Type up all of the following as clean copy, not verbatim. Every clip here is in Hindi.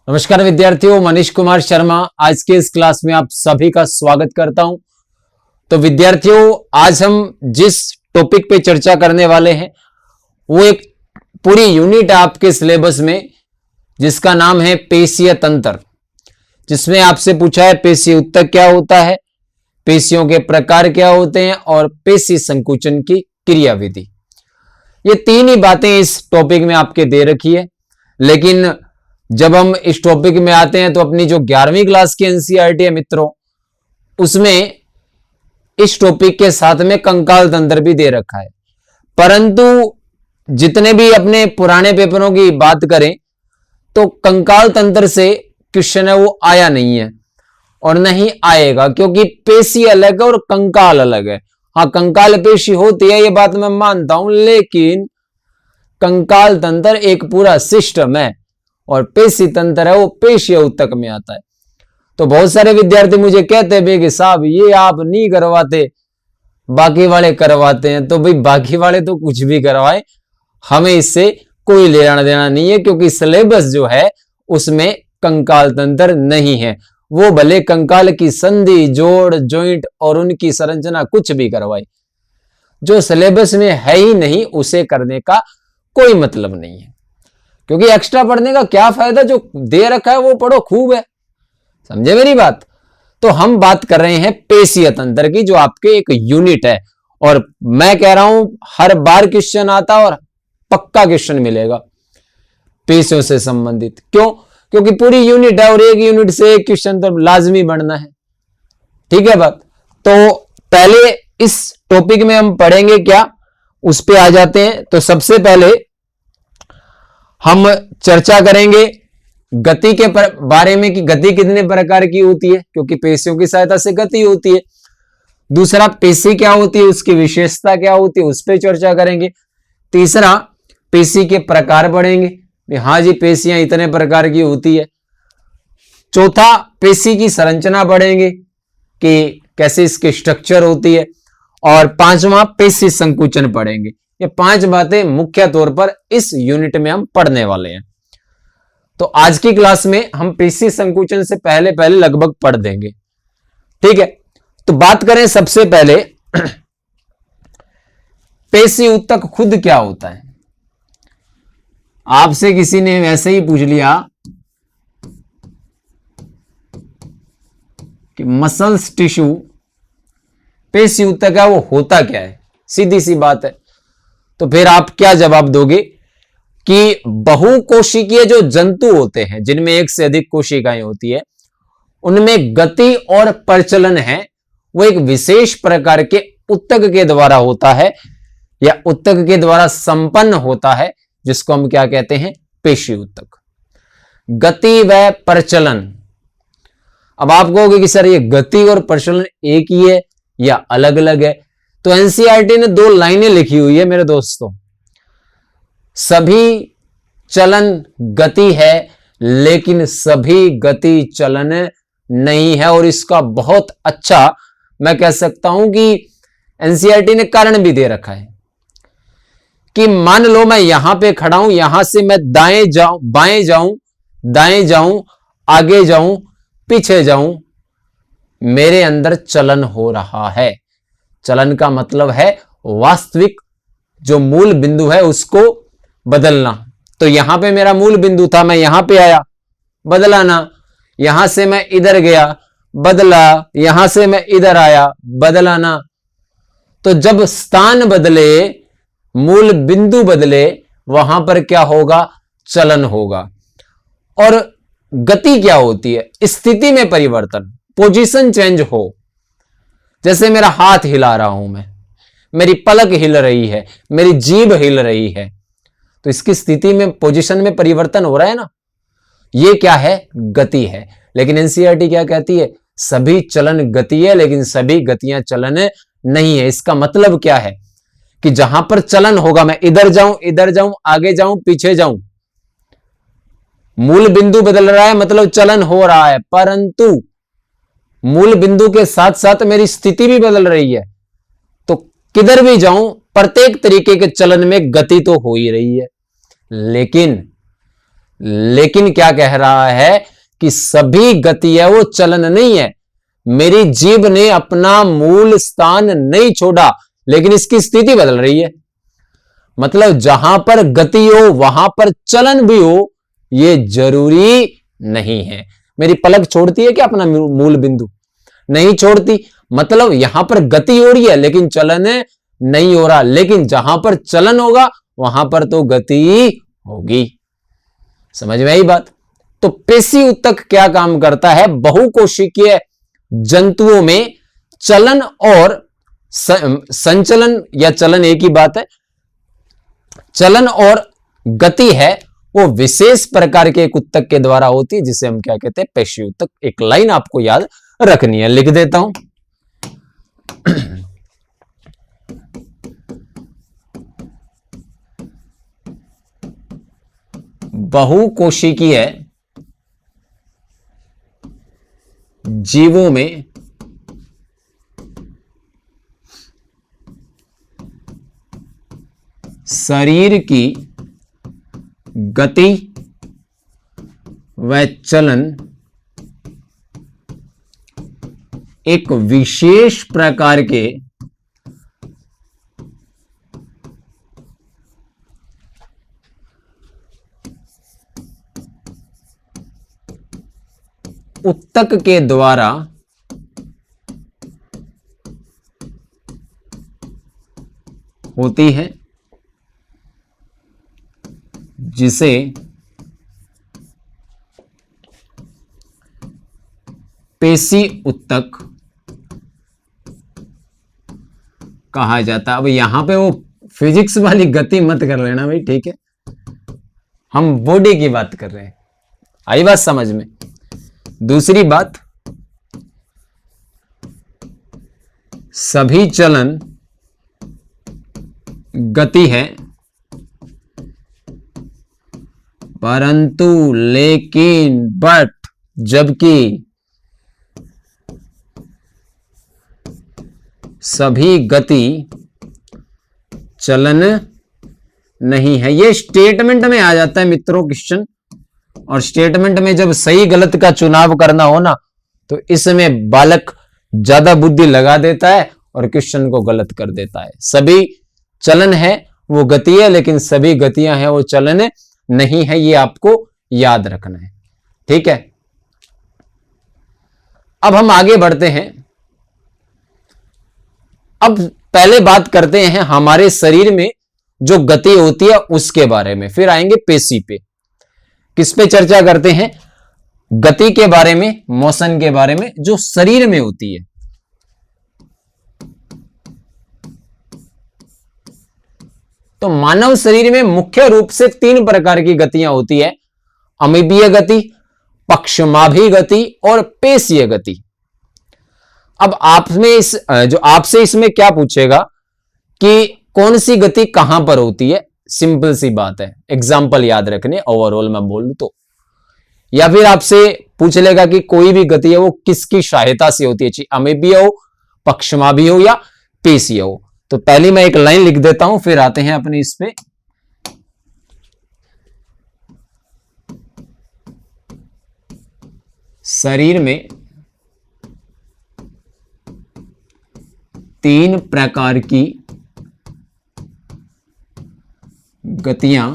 नमस्कार विद्यार्थियों, मनीष कुमार शर्मा आज के इस क्लास में आप सभी का स्वागत करता हूं। तो विद्यार्थियों, आज हम जिस टॉपिक पे चर्चा करने वाले हैं वो एक पूरी यूनिट है आपके सिलेबस में, जिसका नाम है पेशीय तंत्र, जिसमें आपसे पूछा है पेशीय ऊतक क्या होता है, पेशियों के प्रकार क्या होते हैं और पेशी संकुचन की क्रियाविधि। ये तीन ही बातें इस टॉपिक में आपके दे रखी है। लेकिन जब हम इस टॉपिक में आते हैं तो अपनी जो 11वीं क्लास की एनसीईआरटी है मित्रों, उसमें इस टॉपिक के साथ में कंकाल तंत्र भी दे रखा है। परंतु जितने भी अपने पुराने पेपरों की बात करें तो कंकाल तंत्र से क्वेश्चन है वो आया नहीं है और नहीं आएगा, क्योंकि पेशी अलग है और कंकाल अलग है। हाँ, कंकाल पेशी होती है, ये बात मैं मानता हूं, लेकिन कंकाल तंत्र एक पूरा सिस्टम है और पेशी तंत्र है वो पेशीय ऊतक में आता है। तो बहुत सारे विद्यार्थी मुझे कहते हैं कि साहब ये आप नहीं करवाते, बाकी वाले करवाते हैं। तो भाई बाकी वाले तो कुछ भी करवाए, हमें इससे कोई लेना देना नहीं है, क्योंकि सिलेबस जो है उसमें कंकाल तंत्र नहीं है। वो भले कंकाल की संधि, जोड़, जॉइंट और उनकी संरचना कुछ भी करवाए, जो सिलेबस में है ही नहीं उसे करने का कोई मतलब नहीं है। क्योंकि एक्स्ट्रा पढ़ने का क्या फायदा, जो दे रखा है वो पढ़ो खूब है। समझे मेरी बात? तो हम बात कर रहे हैं पेशीय तंत्र की, जो आपके एक यूनिट है। और मैं कह रहा हूं हर बार क्वेश्चन आता और पक्का क्वेश्चन मिलेगा पेशियों से संबंधित। क्यों? क्योंकि पूरी यूनिट है और एक यूनिट से एक क्वेश्चन तो लाजमी बनना है। ठीक है बात? तो पहले इस टॉपिक में हम पढ़ेंगे क्या, उस पे आ जाते हैं। तो सबसे पहले हम चर्चा करेंगे गति के बारे में कि गति कितने प्रकार की होती है, क्योंकि पेशियों की सहायता से गति होती है। दूसरा, पेशी क्या होती है, उसकी विशेषता क्या होती है, उस पर चर्चा करेंगे। तीसरा, पेशी के प्रकार पढ़ेंगे, हाँ जी पेशियां इतने प्रकार की होती है। चौथा, पेशी की संरचना पढ़ेंगे कि कैसे इसकी स्ट्रक्चर होती है। और पांचवा, पेशी संकुचन पढ़ेंगे। ये 5 बातें मुख्य तौर पर इस यूनिट में हम पढ़ने वाले हैं। तो आज की क्लास में हम पेशी संकुचन से पहले लगभग पढ़ देंगे। ठीक है? तो बात करें सबसे पहले पेशी ऊतक खुद क्या होता है। आपसे किसी ने वैसे ही पूछ लिया कि मसल्स टिश्यू पेशी ऊतक है, वो होता क्या है? सीधी सी बात है। तो फिर आप क्या जवाब दोगे कि बहुकोशिकीय जो जंतु होते हैं, जिनमें एक से अधिक कोशिकाएं होती है, उनमें गति और प्रचलन है वो एक विशेष प्रकार के ऊतक के द्वारा होता है या ऊतक के द्वारा संपन्न होता है, जिसको हम क्या कहते हैं? पेशी ऊतक। गति व प्रचलन। अब आप कहोगे कि सर ये गति और प्रचलन एक ही है या अलग अलग है? तो एनसीईआरटी ने 2 लाइनें लिखी हुई है मेरे दोस्तों। सभी चलन गति है, लेकिन सभी गति चलन नहीं है। और इसका बहुत अच्छा मैं कह सकता हूं कि एनसीईआरटी ने कारण भी दे रखा है कि मान लो मैं यहां पे खड़ा हूं, यहां से मैं दाएं जाऊं, बाएं जाऊं, दाएं जाऊं, आगे जाऊं, पीछे जाऊं, मेरे अंदर चलन हो रहा है। चलन का मतलब है वास्तविक जो मूल बिंदु है उसको बदलना। तो यहां पे मेरा मूल बिंदु था, मैं यहां पे आया, बदला ना। यहां से मैं इधर गया, बदला। यहां से मैं इधर आया, बदला ना। तो जब स्थान बदले, मूल बिंदु बदले, वहां पर क्या होगा? चलन होगा। और गति क्या होती है? स्थिति में परिवर्तन, पोजीशन चेंज हो। जैसे मेरा हाथ हिला रहा हूं मैं, मेरी पलक हिल रही है, मेरी जीभ हिल रही है, तो इसकी स्थिति में, पोजीशन में परिवर्तन हो रहा है ना। ये क्या है? गति है। लेकिन एनसीईआरटी क्या कहती है? सभी चलन गति है, लेकिन सभी गतियां चलन नहीं है। इसका मतलब क्या है कि जहां पर चलन होगा, मैं इधर जाऊं, आगे जाऊं, पीछे जाऊं, मूल बिंदु बदल रहा है मतलब चलन हो रहा है, परंतु मूल बिंदु के साथ साथ मेरी स्थिति भी बदल रही है। तो किधर भी जाऊं, प्रत्येक तरीके के चलन में गति तो हो ही रही है। लेकिन लेकिन क्या कह रहा है कि सभी गति है वो चलन नहीं है। मेरी जीभ ने अपना मूल स्थान नहीं छोड़ा, लेकिन इसकी स्थिति बदल रही है। मतलब जहां पर गति हो वहां पर चलन भी हो, यह जरूरी नहीं है। मेरी पलक छोड़ती है क्या अपना मूल बिंदु? नहीं छोड़ती। मतलब यहां पर गति हो रही है लेकिन चलन नहीं हो रहा, लेकिन जहां पर चलन होगा वहां पर तो गति होगी। समझ में आई बात? तो पेशी ऊतक क्या काम करता है? बहुकोशिकीय जंतुओं में चलन और संचलन या चलन एक ही बात है। चलन और गति है वो विशेष प्रकार के एक ऊतक के द्वारा होती है, जिसे हम क्या कहते हैं? पेशी ऊतक। एक लाइन आपको याद रखनी है, लिख देता हूं। बहुकोशिकीय जीवों में शरीर की गति व चलन एक विशेष प्रकार के ऊतक के द्वारा होती है, जिसे पेशी ऊतक कहा जाता है। अब यहां पे वो फिजिक्स वाली गति मत कर लेना भाई, ठीक है? हम बॉडी की बात कर रहे हैं। आई बात समझ में? दूसरी बात, सभी चलन गति है, परंतु लेकिन बट जबकि सभी गति चलन नहीं है। ये स्टेटमेंट में आ जाता है मित्रों क्वेश्चन, और स्टेटमेंट में जब सही गलत का चुनाव करना हो ना, तो इसमें बालक ज्यादा बुद्धि लगा देता है और क्वेश्चन को गलत कर देता है। सभी चलन है वो गति है, लेकिन सभी गतियां हैं वो चलन नहीं है। ये आपको याद रखना है, ठीक है? अब हम आगे बढ़ते हैं। अब पहले बात करते हैं हमारे शरीर में जो गति होती है उसके बारे में, फिर आएंगे पेशी पे। किस पे चर्चा करते हैं? गति के बारे में, मोशन के बारे में, जो शरीर में होती है। तो मानव शरीर में मुख्य रूप से 3 प्रकार की गतियां होती है: अमीबीय गति, पक्षमाभी गति और पेशीय गति। अब आपसे इसमें क्या पूछेगा कि कौन सी गति कहां पर होती है? सिंपल सी बात है, एग्जाम्पल याद रखने, ओवरऑल मैं बोलूं तो। या फिर आपसे पूछ लेगा कि कोई भी गति है वो किसकी सहायता से होती है, चाहे अमीबीय हो, पक्षमाभी हो या पेशीय हो। तो पहली मैं एक लाइन लिख देता हूं, फिर आते हैं अपने इस पे। शरीर में 3 प्रकार की गतियां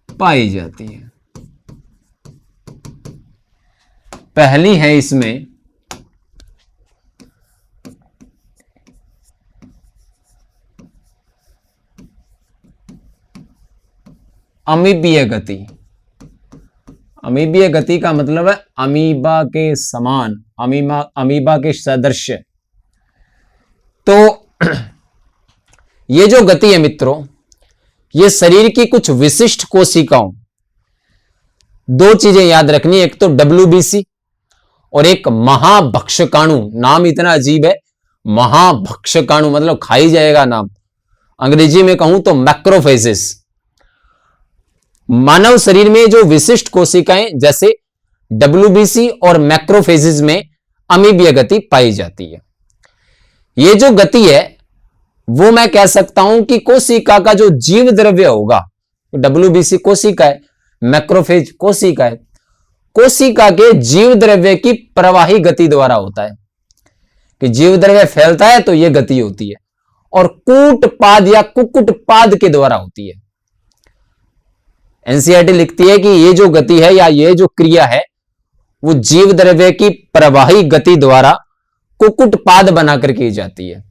पाई जाती हैं। पहली है इसमें अमीबीय गति। अमीबीय गति का मतलब है अमीबा के समान, अमीबा के सदृश। तो ये जो गति है मित्रों, ये शरीर की कुछ विशिष्ट कोशिकाओं, 2 चीजें याद रखनी, एक तो WBC और एक महाभक्षकाणु। नाम इतना अजीब है, महाभक्षकाणु मतलब खाई जाएगा नाम। अंग्रेजी में कहूं तो मैक्रोफेजेस। मानव शरीर में जो विशिष्ट कोशिकाएं जैसे WBC और मैक्रोफेजेस में अमीबीय गति पाई जाती है। ये जो गति है वो मैं कह सकता हूं कि कोशिका का जो जीव द्रव्य होगा, WBC कोशिका है, मैक्रोफेज कोशिका है। कोशिका के जीव द्रव्य की प्रवाही गति द्वारा होता है कि जीव द्रव्य फैलता है तो यह गति होती है, और कूटपाद या कुकुटपाद के द्वारा होती है। एनसीईआरटी लिखती है कि यह जो गति है या यह जो क्रिया है वो जीव द्रव्य की प्रवाही गति द्वारा कुकुटपाद बनाकर की जाती है।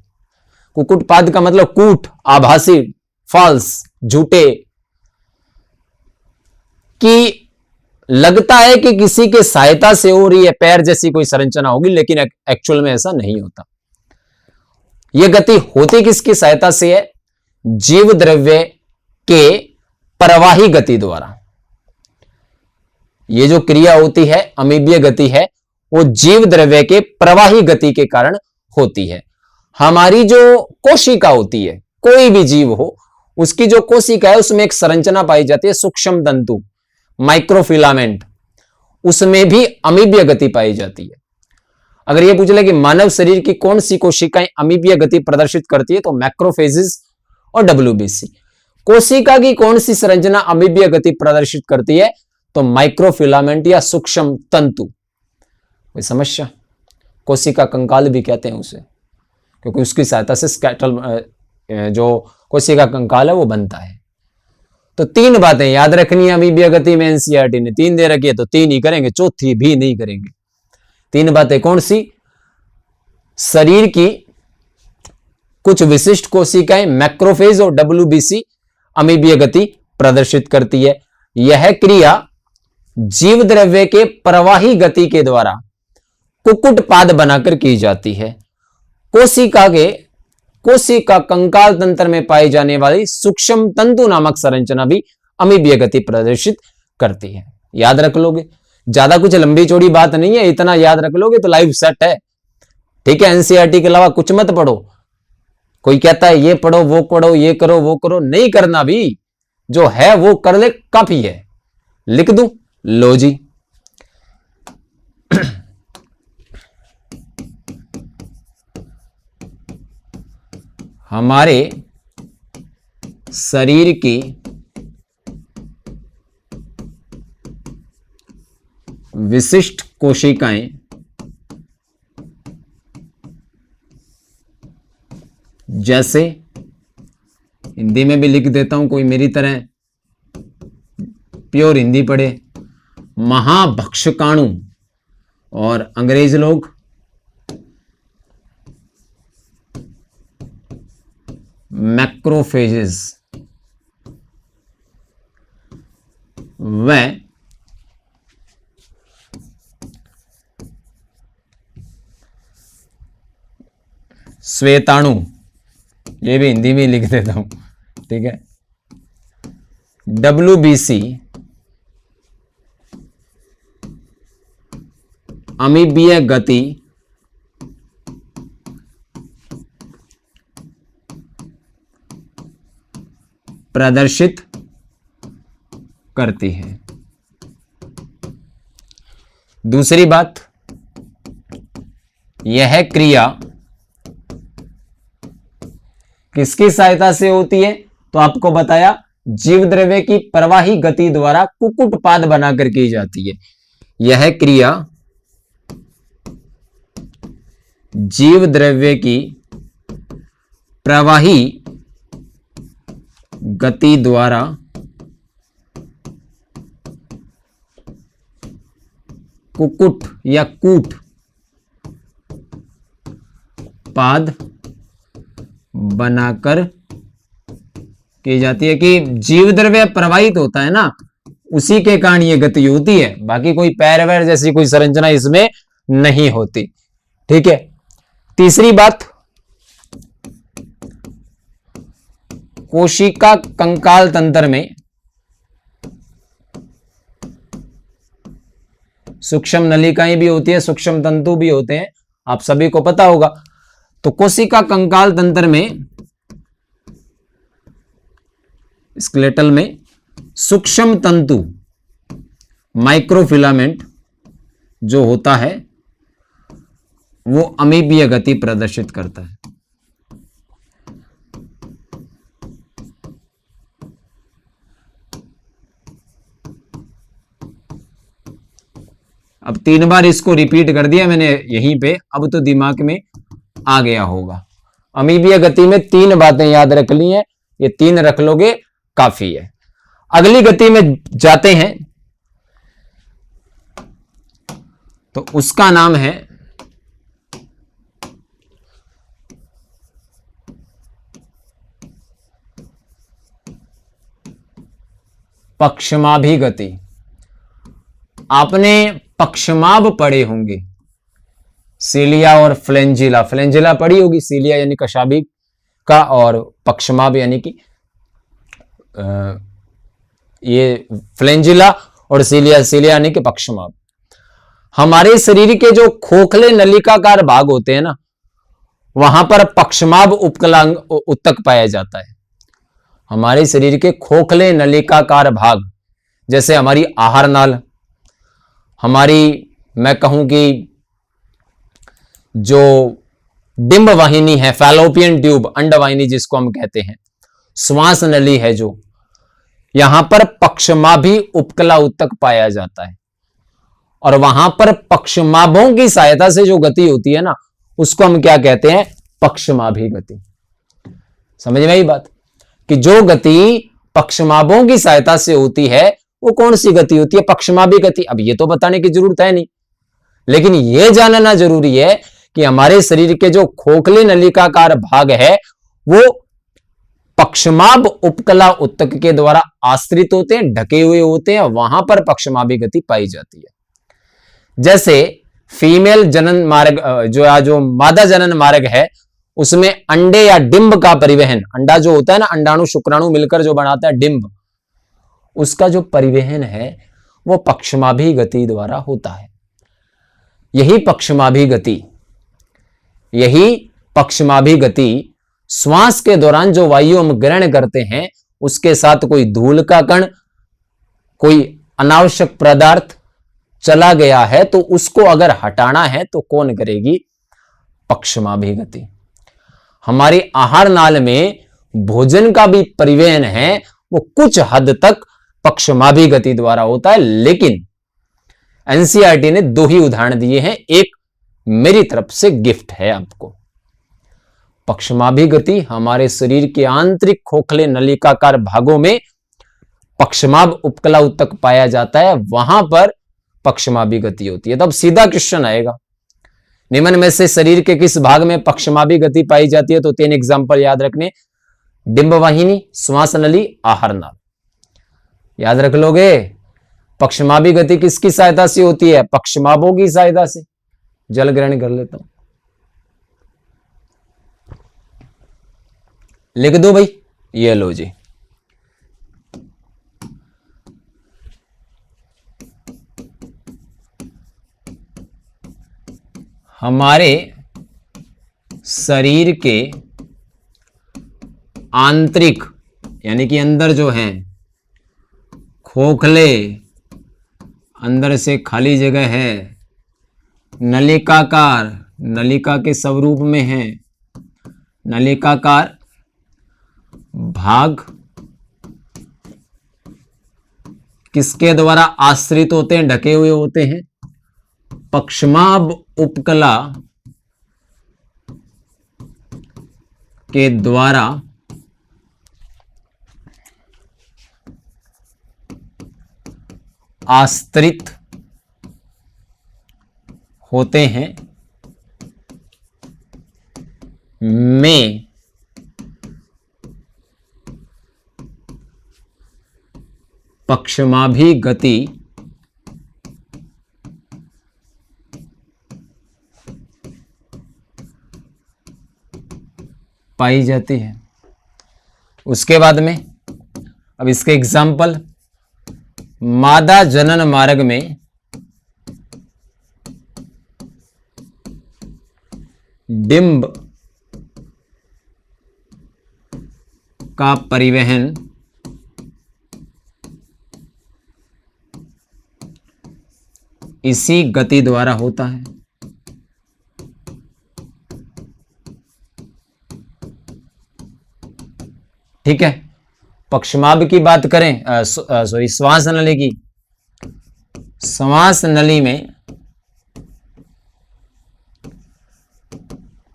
कुकुटपाद का मतलब कूट, आभासी, फॉल्स, झूठे, कि लगता है कि किसी के सहायता से हो रही है, पैर जैसी कोई संरचना होगी, लेकिन एक्चुअल में ऐसा नहीं होता। यह गति होती किसकी सहायता से है? जीव द्रव्य के प्रवाही गति द्वारा। यह जो क्रिया होती है, अमीबीय गति है, वो जीव द्रव्य के प्रवाही गति के कारण होती है। हमारी जो कोशिका होती है, कोई भी जीव हो, उसकी जो कोशिका है उसमें एक संरचना पाई जाती है, सूक्ष्म तंतु, माइक्रोफिलामेंट, उसमें भी अमीबीय गति पाई जाती है। अगर यह पूछ ले कि मानव शरीर की कौन सी कोशिकाएं अमीबीय गति प्रदर्शित करती है, तो मैक्रोफेजेस और WBC। कोशिका की कौन सी संरचना अमीबीय गति प्रदर्शित करती है, तो माइक्रोफिलामेंट या सूक्ष्म तंतु। कोई समस्या? कोशिका कंकाल भी कहते हैं उसे, क्योंकि उसकी सहायता से स्केटल जो कोशिका कंकाल है वो बनता है। तो 3 बातें याद रखनी है अमीबीय गति में। एनसीईआरटी ने 3 दे रखी है तो 3 ही करेंगे, चौथी भी नहीं करेंगे। 3 बातें कौन सी? शरीर की कुछ विशिष्ट कोशिकाएं मैक्रोफेज और WBC अमीबीय गति प्रदर्शित करती है। यह क्रिया जीव द्रव्य के प्रवाही गति के द्वारा कुकुटपाद बनाकर की जाती है। कोशिका कंकाल तंत्र में पाई जाने वाली सूक्ष्म तंतु नामक संरचना भी अमीबीय गति प्रदर्शित करती है। याद रख लोगे, ज्यादा कुछ लंबी चौड़ी बात नहीं है, इतना याद रख लोगे तो लाइफ सेट है। ठीक है, एनसीईआरटी के अलावा कुछ मत पढ़ो। कोई कहता है ये पढ़ो, वो पढ़ो, ये करो, वो करो, नहीं करना भी, जो है वो कर ले, काफी है। लिख दूं? लो जी। हमारे शरीर की विशिष्ट कोशिकाएं जैसे, हिंदी में भी लिख देता हूं, कोई मेरी तरह प्योर हिंदी पढ़े, महाभक्षकाणु, और अंग्रेज लोग मैक्रोफेजेस, वह श्वेताणु, ये भी हिंदी में लिख देता हूं, ठीक है, WBC अमीबीय गति प्रदर्शित करती है। दूसरी बात, यह क्रिया किसकी सहायता से होती है, तो आपको बताया जीव द्रव्य की प्रवाही गति द्वारा कुकुटपाद बनाकर की जाती है। यह क्रिया जीव द्रव्य की प्रवाही गति द्वारा कुकुट या कूट पाद बनाकर की जाती है। कि जीव द्रव्य प्रवाहित होता है ना, उसी के कारण ये गति होती है, बाकी कोई पैर वैर जैसी कोई संरचना इसमें नहीं होती। ठीक है। तीसरी बात, कोशिका कंकाल तंत्र में सूक्ष्म नलिकाएं भी होती है, सूक्ष्म तंतु भी होते हैं, आप सभी को पता होगा। तो कोशिका कंकाल तंत्र में, स्केलेटल में सूक्ष्म तंतु माइक्रोफिलामेंट जो होता है वो अमीबीय गति प्रदर्शित करता है। अब 3 बार इसको रिपीट कर दिया मैंने यहीं पे, अब तो दिमाग में आ गया होगा। अमीबीय गति में 3 बातें याद रख ली हैं, ये 3 रख लोगे काफी है। अगली गति में जाते हैं, तो उसका नाम है पक्षमाभि गति। आपने पक्षमाभ पढ़े होंगे, सीलिया और फ्लेंजिला। फ्लेंजिला पढ़ी होगी, सीलिया यानी कशाभिक का, और पक्षमाभ यानी कि ये फ्लेंजिला और सीलिया, सीलिया यानी कि पक्षमाभ। हमारे शरीर के जो खोखले नलिकाकार भाग होते हैं ना, वहां पर पक्षमाभ उपकला उत्तक पाया जाता है। हमारे शरीर के खोखले नलिकाकार भाग, जैसे हमारी आहार नाल, हमारी मैं कहूं कि जो डिंब वाहिनी है, फैलोपियन ट्यूब, अंडवाहिनी जिसको हम कहते हैं, श्वास नली है जो, यहां पर पक्षमाभि उपकला उत्तक पाया जाता है। और वहां पर पक्षमाभों की सहायता से जो गति होती है ना, उसको हम क्या कहते हैं? पक्षमाभि गति। समझ में आई बात कि जो गति पक्षमाभों की सहायता से होती है वो कौन सी गति होती है? पक्षमाभि गति। अब ये तो बताने की जरूरत है नहीं, लेकिन यह जानना जरूरी है कि हमारे शरीर के जो खोखले नलिकाकार भाग है वो पक्षमाभ उपकला उत्तक के द्वारा आश्रित होते हैं, ढके हुए होते हैं, वहां पर पक्षमाभि गति पाई जाती है। जैसे फीमेल जनन मार्ग, जो मादा जनन मार्ग है, उसमें अंडे या डिंब का परिवहन, अंडा जो होता है ना, अंडाणु शुक्राणु मिलकर जो बनाता है डिंब, उसका जो परिवहन है वो पक्षमाभि गति द्वारा होता है। यही पक्षमाभि गति श्वास के दौरान जो वायु हम ग्रहण करते हैं, उसके साथ कोई धूल का कण, कोई अनावश्यक पदार्थ चला गया है तो उसको अगर हटाना है तो कौन करेगी? पक्षमाभि गति। हमारी आहार नाल में भोजन का भी परिवहन है, वो कुछ हद तक पक्षमाभि गति द्वारा होता है। लेकिन एनसीईआरटी ने 2 ही उदाहरण दिए हैं, एक मेरी तरफ से गिफ्ट है आपको। पक्षमाभि गति हमारे शरीर के आंतरिक खोखले नलिकाकार भागों में पक्षमाभ उपकला उत्तक पाया जाता है, वहां पर पक्षमाभि गति होती है। तब सीधा क्वेश्चन आएगा, निम्न में से शरीर के किस भाग में पक्षमाभि गति पाई जाती है? तो 3 एग्जांपल याद रखने, डिंब वाहिनी, श्वास नली, आहार नाल। याद रख लोगे। पक्षमाभि गति किसकी सहायता से होती है? पक्षमाभों की सहायता से। जल ग्रहण कर लेता हूं, लिख दो भाई, ये लो जी। हमारे शरीर के आंतरिक यानी कि अंदर जो है खोखले, अंदर से खाली जगह है, नलिकाकार, नलिका के स्वरूप में है, नलिकाकार भाग किसके द्वारा आश्रित होते हैं? ढके हुए होते हैं। पक्षमाभ उपकला के द्वारा आश्रित होते हैं में पक्षमाभि गति पाई जाती है। उसके बाद में अब इसके एग्जाम्पल, मादा जनन मार्ग में डिंब का परिवहन इसी गति द्वारा होता है। ठीक है। पक्षमाभ की बात करें, सॉरी श्वास नली की, श्वास नली में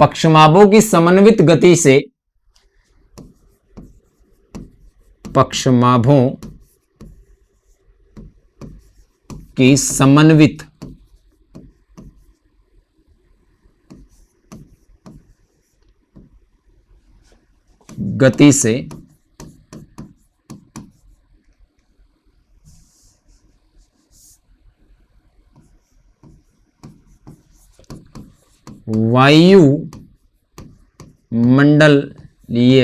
पक्षमाभों की समन्वित गति से, पक्षमाभों की समन्वित गति से वायु मंडलीय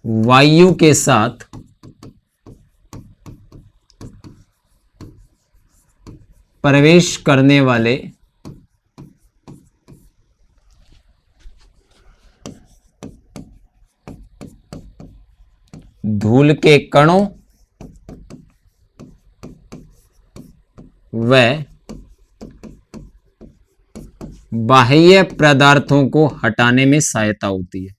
वायु के साथ प्रवेश करने वाले धूल के कणों व बाह्य पदार्थों को हटाने में सहायता होती है।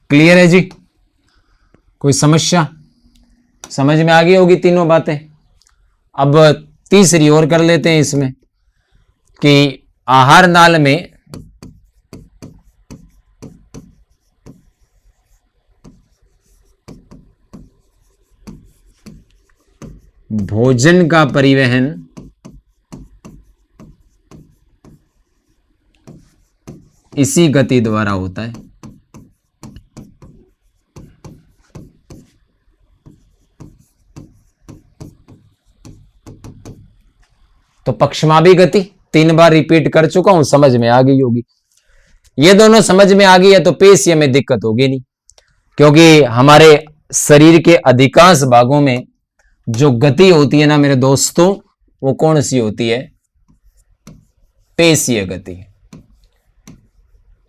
क्लियर है जी? कोई समस्या? समझ में आ गई होगी तीनों बातें। अब तीसरी और कर लेते हैं इसमें कि आहार नाल में भोजन का परिवहन इसी गति द्वारा होता है। तो पक्षमाभी गति 3 बार रिपीट कर चुका हूं, समझ में आ गई होगी। ये दोनों समझ में आ गई है तो पेशियों में दिक्कत होगी नहीं, क्योंकि हमारे शरीर के अधिकांश भागों में जो गति होती है ना मेरे दोस्तों, वो कौन सी होती है? पेशीय गति।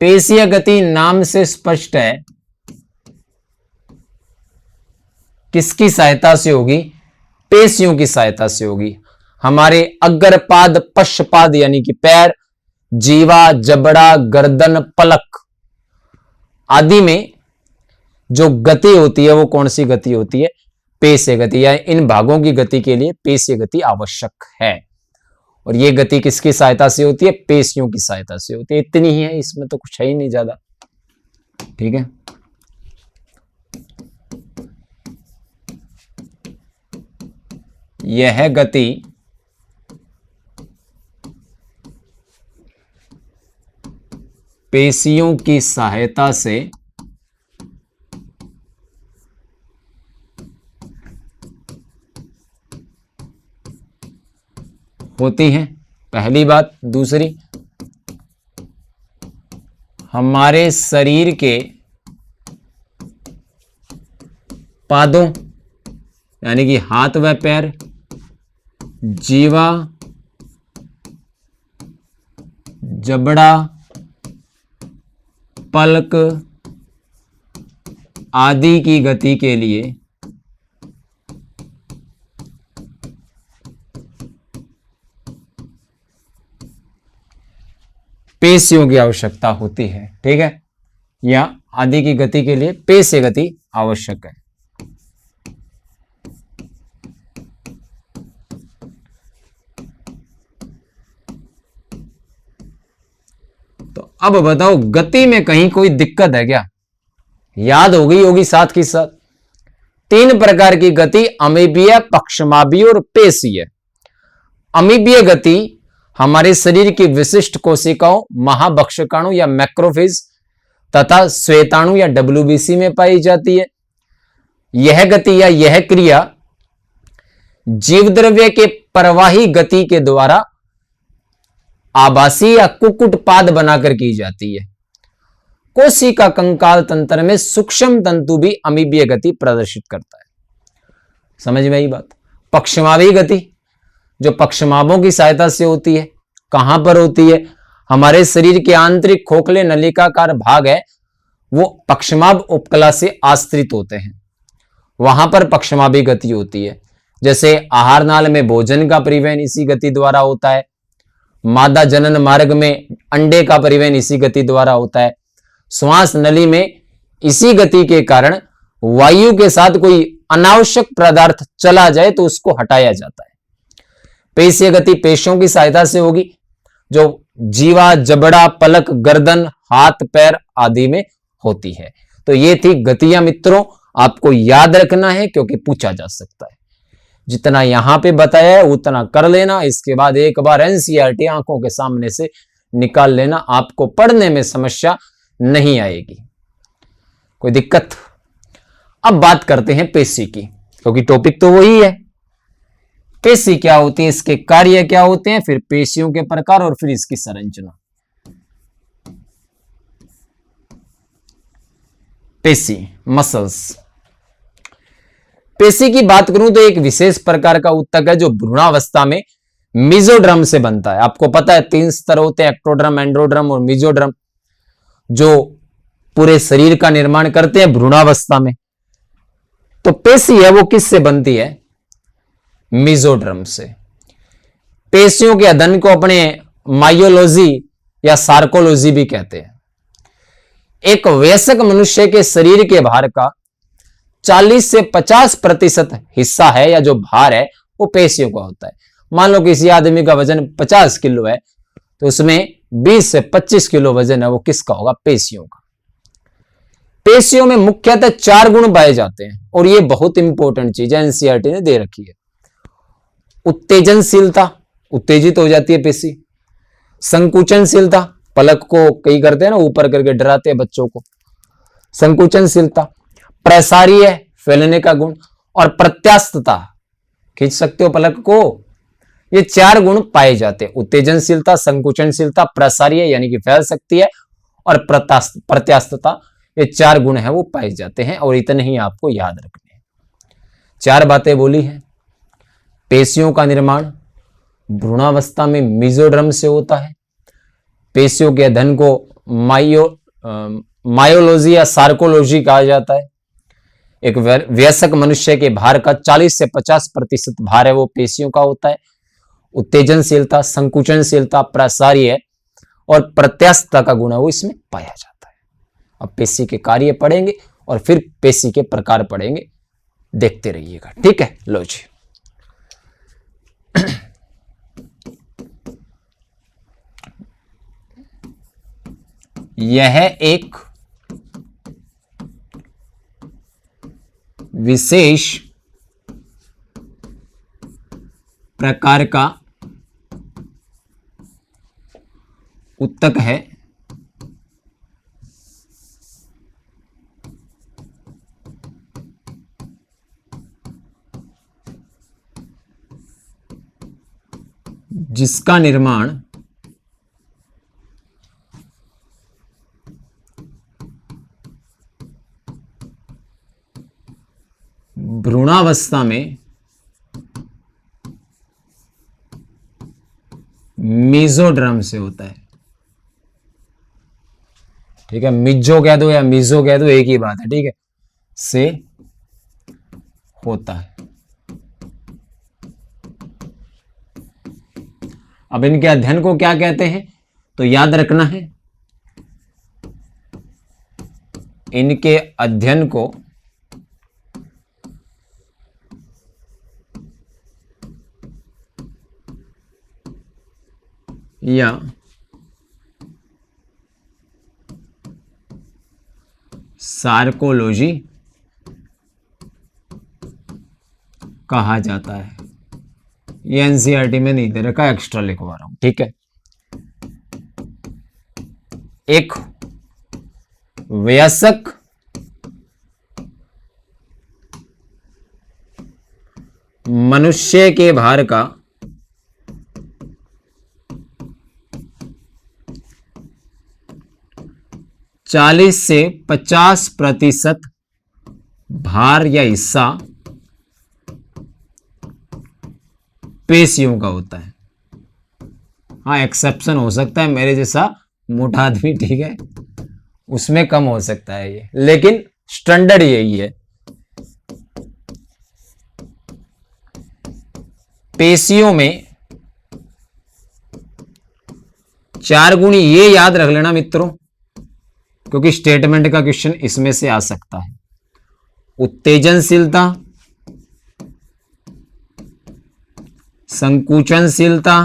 पेशीय गति नाम से स्पष्ट है किसकी सहायता से होगी? पेशियों की सहायता से होगी। हमारे अग्रपाद, पश्चपाद यानी कि पैर, जीवा, जबड़ा, गर्दन, पलक आदि में जो गति होती है वो कौन सी गति होती है? पेशीय गति। या इन भागों की गति के लिए पेशीय गति आवश्यक है। और ये गति किसकी सहायता से होती है? पेशियों की सहायता से होती है। इतनी ही है, इसमें तो कुछ है ही नहीं ज्यादा। ठीक है, यह गति पेशियों की सहायता से होती हैं, पहली बात। दूसरी, हमारे शरीर के पादों यानी कि हाथ व पैर, जीवा, जबड़ा, पलक आदि की गति के लिए पेशियों की आवश्यकता होती है। ठीक है, या आदि की गति के लिए पेशीय गति आवश्यक है। तो अब बताओ, गति में कहीं कोई दिक्कत है क्या? याद हो गई होगी साथ के साथ। 3 प्रकार की गति, अमीबीय, पक्षमाभीय और पेशीय। अमीबीय गति हमारे शरीर की विशिष्ट कोशिकाओं, महाभक्षकाणु या मैक्रोफेज तथा श्वेताणु या डब्ल्यूबीसी में पाई जाती है। यह गति या यह क्रिया जीवद्रव्य के प्रवाही गति के द्वारा आभासी या कुक्कुटपाद बनाकर की जाती है। कोशिका कंकाल तंत्र में सूक्ष्म तंतु भी अमीबीय गति प्रदर्शित करता है। समझ में आई बात? पक्षमाभी गति जो पक्षमाभों की सहायता से होती है, कहां पर होती है? हमारे शरीर के आंतरिक खोखले नलिकाकार भाग है, वो पक्षमाभ उपकला से आश्रित होते हैं, वहां पर पक्षमाभी गति होती है। जैसे आहार नाल में भोजन का परिवहन इसी गति द्वारा होता है, मादा जनन मार्ग में अंडे का परिवहन इसी गति द्वारा होता है। श्वास नली में इसी गति के कारण वायु के साथ कोई अनावश्यक पदार्थ चला जाए तो उसको हटाया जाता है। पेशीय गति पेशियों की सहायता से होगी, जो जीवा, जबड़ा, पलक, गर्दन, हाथ, पैर आदि में होती है। तो ये थी गतियां मित्रों, आपको याद रखना है क्योंकि पूछा जा सकता है। जितना यहां पे बताया है उतना कर लेना, इसके बाद एक बार एनसीईआरटी आंखों के सामने से निकाल लेना, आपको पढ़ने में समस्या नहीं आएगी। कोई दिक्कत? अब बात करते हैं पेशी की, क्योंकि टॉपिक तो वही है। पेशी क्या होती है, इसके कार्य क्या होते हैं, फिर पेशियों के प्रकार और फिर इसकी संरचना। पेशी, मसल्स। पेशी की बात करूं तो एक विशेष प्रकार का ऊतक है जो भ्रूणावस्था में मेसोडर्म से बनता है। आपको पता है 3 स्तर होते हैं, एक्टोडर्म, एंडोडर्म और मेसोडर्म, जो पूरे शरीर का निर्माण करते हैं भ्रूणावस्था में। तो पेशी है वो किससे बनती है? मेसोडर्म से। पेशियों के अध्ययन को अपने मायोलॉजी या सार्कोलॉजी भी कहते हैं। एक वयस्क मनुष्य के शरीर के भार का 40 से 50% हिस्सा है या जो भार है वो पेशियों का होता है। मान लो किसी आदमी का वजन 50 किलो है तो उसमें 20 से 25 किलो वजन है वो किसका होगा? पेशियों का। पेशियों में मुख्यतः 4 गुण पाए जाते हैं और ये बहुत इंपॉर्टेंट चीज है, एनसीईआरटी ने दे रखी है। उत्तेजनशीलता, उत्तेजित हो जाती है पेशी। संकुचनशीलता, पलक को कई करते हैं ना ऊपर करके डराते हैं बच्चों को, संकुचनशीलता। प्रसारीय, फैलने का गुण। और प्रत्यास्थता, खींच सकते हो पलक को। ये 4 गुण पाए जाते हैं, उत्तेजनशीलता, संकुचनशीलता, प्रसारीय यानी कि फैल सकती है, और प्रत्यास्थता। ये 4 गुण है वो पाए जाते हैं और इतने ही आपको याद रखने हैं। 4 बातें बोली हैं। पेशियों का निर्माण भ्रूणावस्था में मेसोडर्म से होता है। पेशियों के अध्ययन को मायोलॉजी या सार्कोलॉजी कहा जाता है। एक वयस्क मनुष्य के भार का 40 से 50% भार है वो पेशियों का होता है। उत्तेजनशीलता, संकुचनशीलता, प्रसारीय और प्रत्यास्थता का गुण है वो इसमें पाया जाता है। अब पेशी के कार्य पढ़ेंगे और फिर पेशी के प्रकार पढ़ेंगे, देखते रहिएगा, ठीक है। लो जी, यह एक विशेष प्रकार का ऊतक है जिसका निर्माण भ्रूणावस्था में मेसोडर्म से होता है, ठीक है। मिजो कह दो या मीजो कह दो, एक ही बात है, ठीक है, से होता है। अब इनके अध्ययन को क्या कहते हैं तो याद रखना है, इनके अध्ययन को या सार्कोलॉजी कहा जाता है। ये एनसीईआरटी में नहीं दे रखा, एक्स्ट्रा लिखवा रहा हूं, ठीक है। एक वयस्क मनुष्य के भार का 40 से 50% भार या हिस्सा पेशियों का होता है। हाँ, एक्सेप्शन हो सकता है, मेरे जैसा मोटा आदमी, ठीक है, उसमें कम हो सकता है ये, लेकिन स्टैंडर्ड यही है। पेशियों में 4 गुण ये याद रख लेना मित्रों, क्योंकि स्टेटमेंट का क्वेश्चन इसमें से आ सकता है। उत्तेजनशीलता, संकुचनशीलता,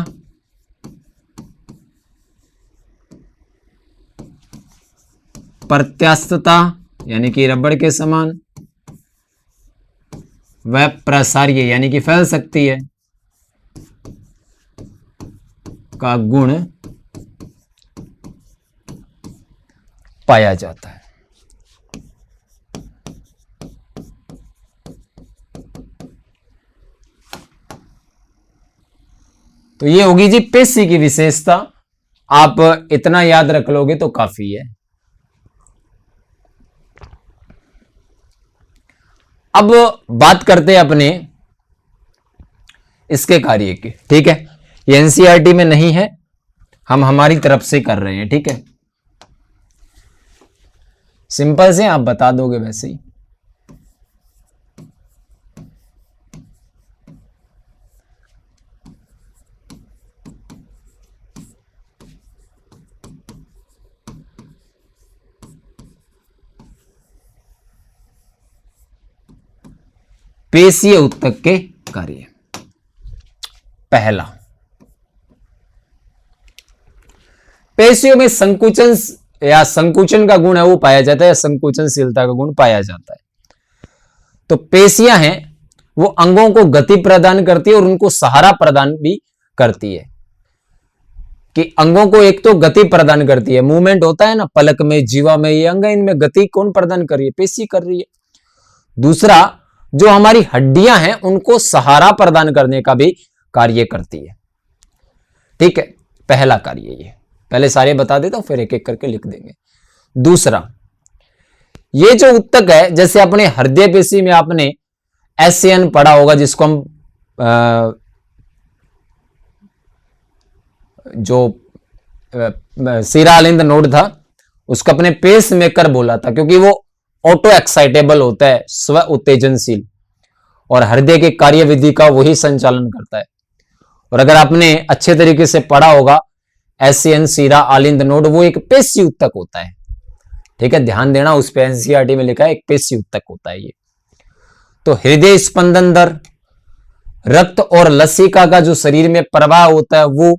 प्रत्यास्थता यानी कि रबड़ के समान, वह प्रसार्य यानी कि फैल सकती है का गुण पाया जाता है। तो ये होगी जी पेशी की विशेषता। आप इतना याद रख लोगे तो काफी है। अब बात करते हैं अपने इसके कार्य की। ठीक है, ये एनसीईआरटी में नहीं है, हम हमारी तरफ से कर रहे हैं। ठीक है, सिंपल से आप बता दोगे वैसे ही। पेशीय ऊतक के कार्य। पहला, पेशियों में संकुचन या संकुचन का गुण है वो पाया जाता है, या संकुचनशीलता का गुण पाया जाता है। तो पेशियां हैं वो अंगों को गति प्रदान करती है और उनको सहारा प्रदान भी करती है। कि अंगों को एक तो गति प्रदान करती है, मूवमेंट होता है ना पलक में, जीवा में, ये अंग, इनमें गति कौन प्रदान कर रही है? पेशी कर रही है। दूसरा, जो हमारी हड्डियां हैं उनको सहारा प्रदान करने का भी कार्य करती है। ठीक है, पहला कार्य ये। पहले सारे बता देता हूं, फिर एक एक करके लिख देंगे। दूसरा, ये जो ऊतक है, जैसे अपने हृदय पेशी में आपने एसएन पढ़ा होगा, जिसको हम जो सीरालिंद नोड था उसको अपने पेस मेकर बोला था, क्योंकि वो ऑटो एक्साइटेबल होता है, स्व उत्तेजनशील, और हृदय के कार्यविधि का वही संचालन करता है। और अगर आपने अच्छे तरीके से पढ़ा होगा एसएन सीरा आलिंद नोड, वो एक पेशी ऊतक होता है। ठीक है, ध्यान देना, उस पे एनसीईआरटी में लिखा है एक पेशी ऊतक होता है ये। तो हृदय स्पंदन दर, रक्त और लसिका का जो शरीर में प्रवाह होता है, वो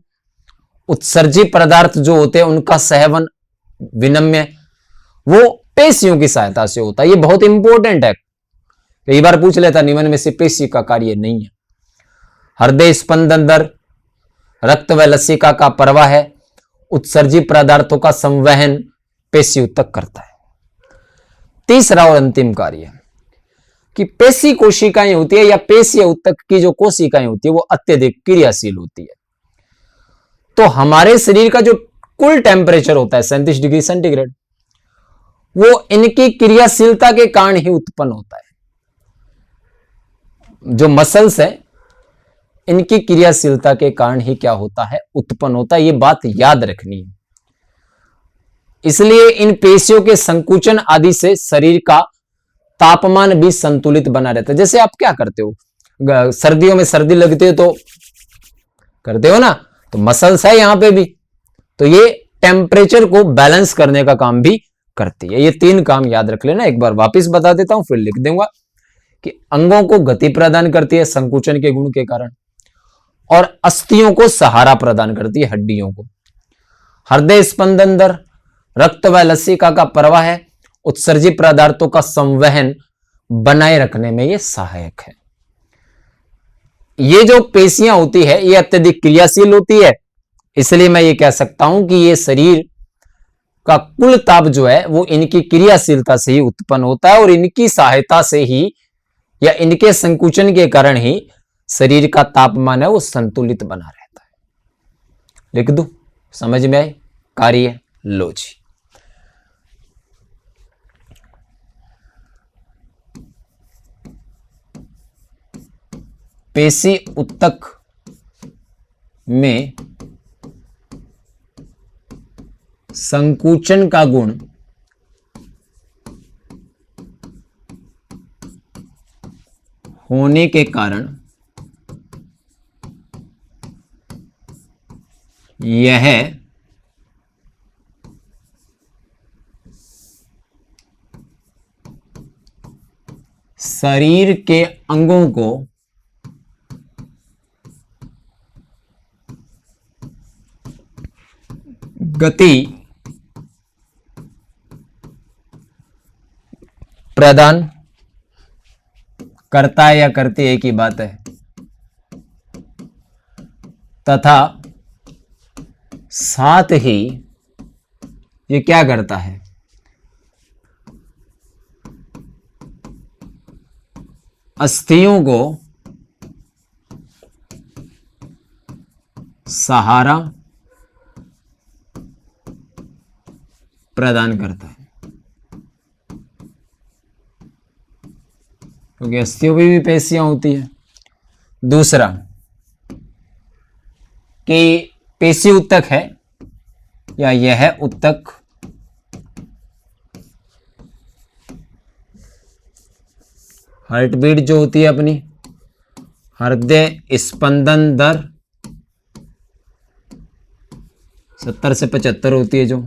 उत्सर्जी पदार्थ जो होते हैं उनका सहवन, विनिमय, वो पेशियों की सहायता से होता है। ये बहुत इंपॉर्टेंट है, कई बार पूछ लेता निम्न में से पेशी का कार्य नहीं है। हृदय स्पंदन दर, रक्त व लसिका का प्रवाह है, उत्सर्जी पदार्थों का संवहन पेशी ऊतक करता है। तीसरा और अंतिम कार्य कि पेशी कोशिकाएं होती है, या पेशीय ऊतक की जो कोशिकाएं होती है वो अत्यधिक क्रियाशील होती है। तो हमारे शरीर का जो कुल टेम्परेचर होता है 37 डिग्री सेंटीग्रेड, वो इनकी क्रियाशीलता के कारण ही उत्पन्न होता है। जो मसल्स है इनकी क्रियाशीलता के कारण ही क्या होता है? उत्पन्न होता है। ये बात याद रखनी है। इसलिए इन पेशियों के संकुचन आदि से शरीर का तापमान भी संतुलित बना रहता है। जैसे आप क्या करते हो, सर्दियों में सर्दी लगती है तो करते हो ना, तो मसल्स है यहां पे भी, तो ये टेम्परेचर को बैलेंस करने का काम भी करती है। ये 3 काम याद रख लेना। एक बार वापस बता देता हूं, फिर लिख दूंगा कि अंगों को गति प्रदान करती है संकुचन के गुण के कारण, और अस्थियों को सहारा प्रदान करती है, हड्डियों को। हृदय स्पंदन दर, रक्त व लसिका का प्रवाह है, उत्सर्जी पदार्थों का संवहन बनाए रखने में ये सहायक है। ये जो पेशियां होती है ये अत्यधिक क्रियाशील होती है, इसलिए मैं ये कह सकता हूं कि ये शरीर का कुल ताप जो है वो इनकी क्रियाशीलता से ही उत्पन्न होता है, और इनकी सहायता से ही या इनके संकुचन के कारण ही शरीर का तापमान है वो संतुलित बना रहता है। लिख दूं, समझ में आए? कार्य लो जी। पेशी ऊतक में संकुचन का गुण होने के कारण यह शरीर के अंगों को गति प्रदान करता है या करती है, एक ही बात है, तथा साथ ही ये क्या करता है, अस्थियों को सहारा प्रदान करता है, क्योंकि अस्थियों में भी पेशियां होती है। दूसरा कि पेशी उत्तक है या यह उत्तक हार्ट बीट जो होती है अपनी, हृदय स्पंदन दर 70 से 75 होती है, जो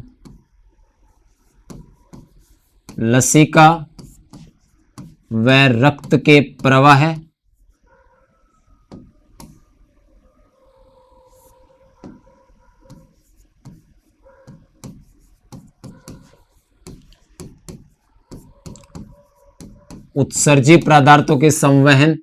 लसिका व रक्त के प्रवाह, उत्सर्जी पदार्थों के संवहन,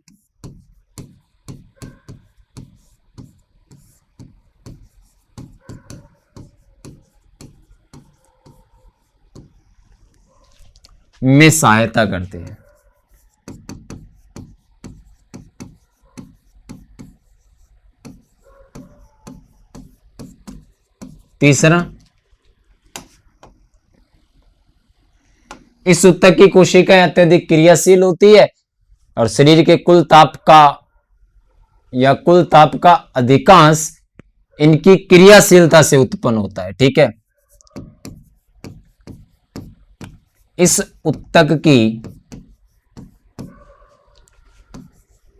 में सहायता करते हैं। तीसरा, इस उत्तक की कोशिकाएं अत्यधिक क्रियाशील होती है और शरीर के कुल ताप का अधिकांश इनकी क्रियाशीलता से उत्पन्न होता है। ठीक है, इस उत्तक की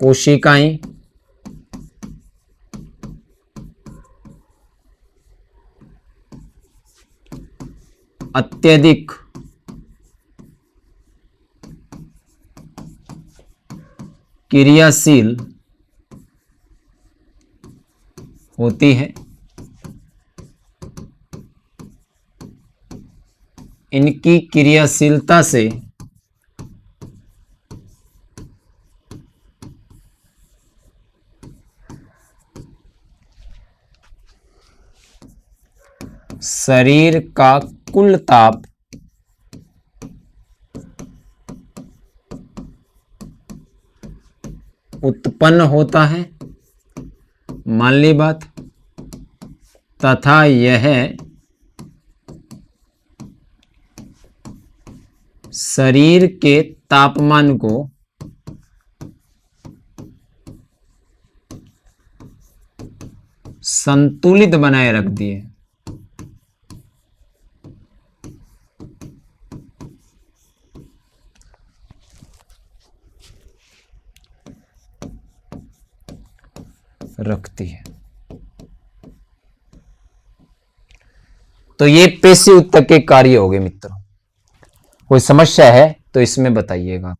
कोशिकाएं अत्यधिक क्रियाशील होती है। इनकी क्रियाशीलता से शरीर का कुल ताप उत्पन्न होता है, मान ली बात, तथा यह शरीर के तापमान को संतुलित बनाए रखती है। तो ये पेशी उत्तक के कार्य हो गए मित्रों। कोई समस्या है तो इसमें बताइएगा।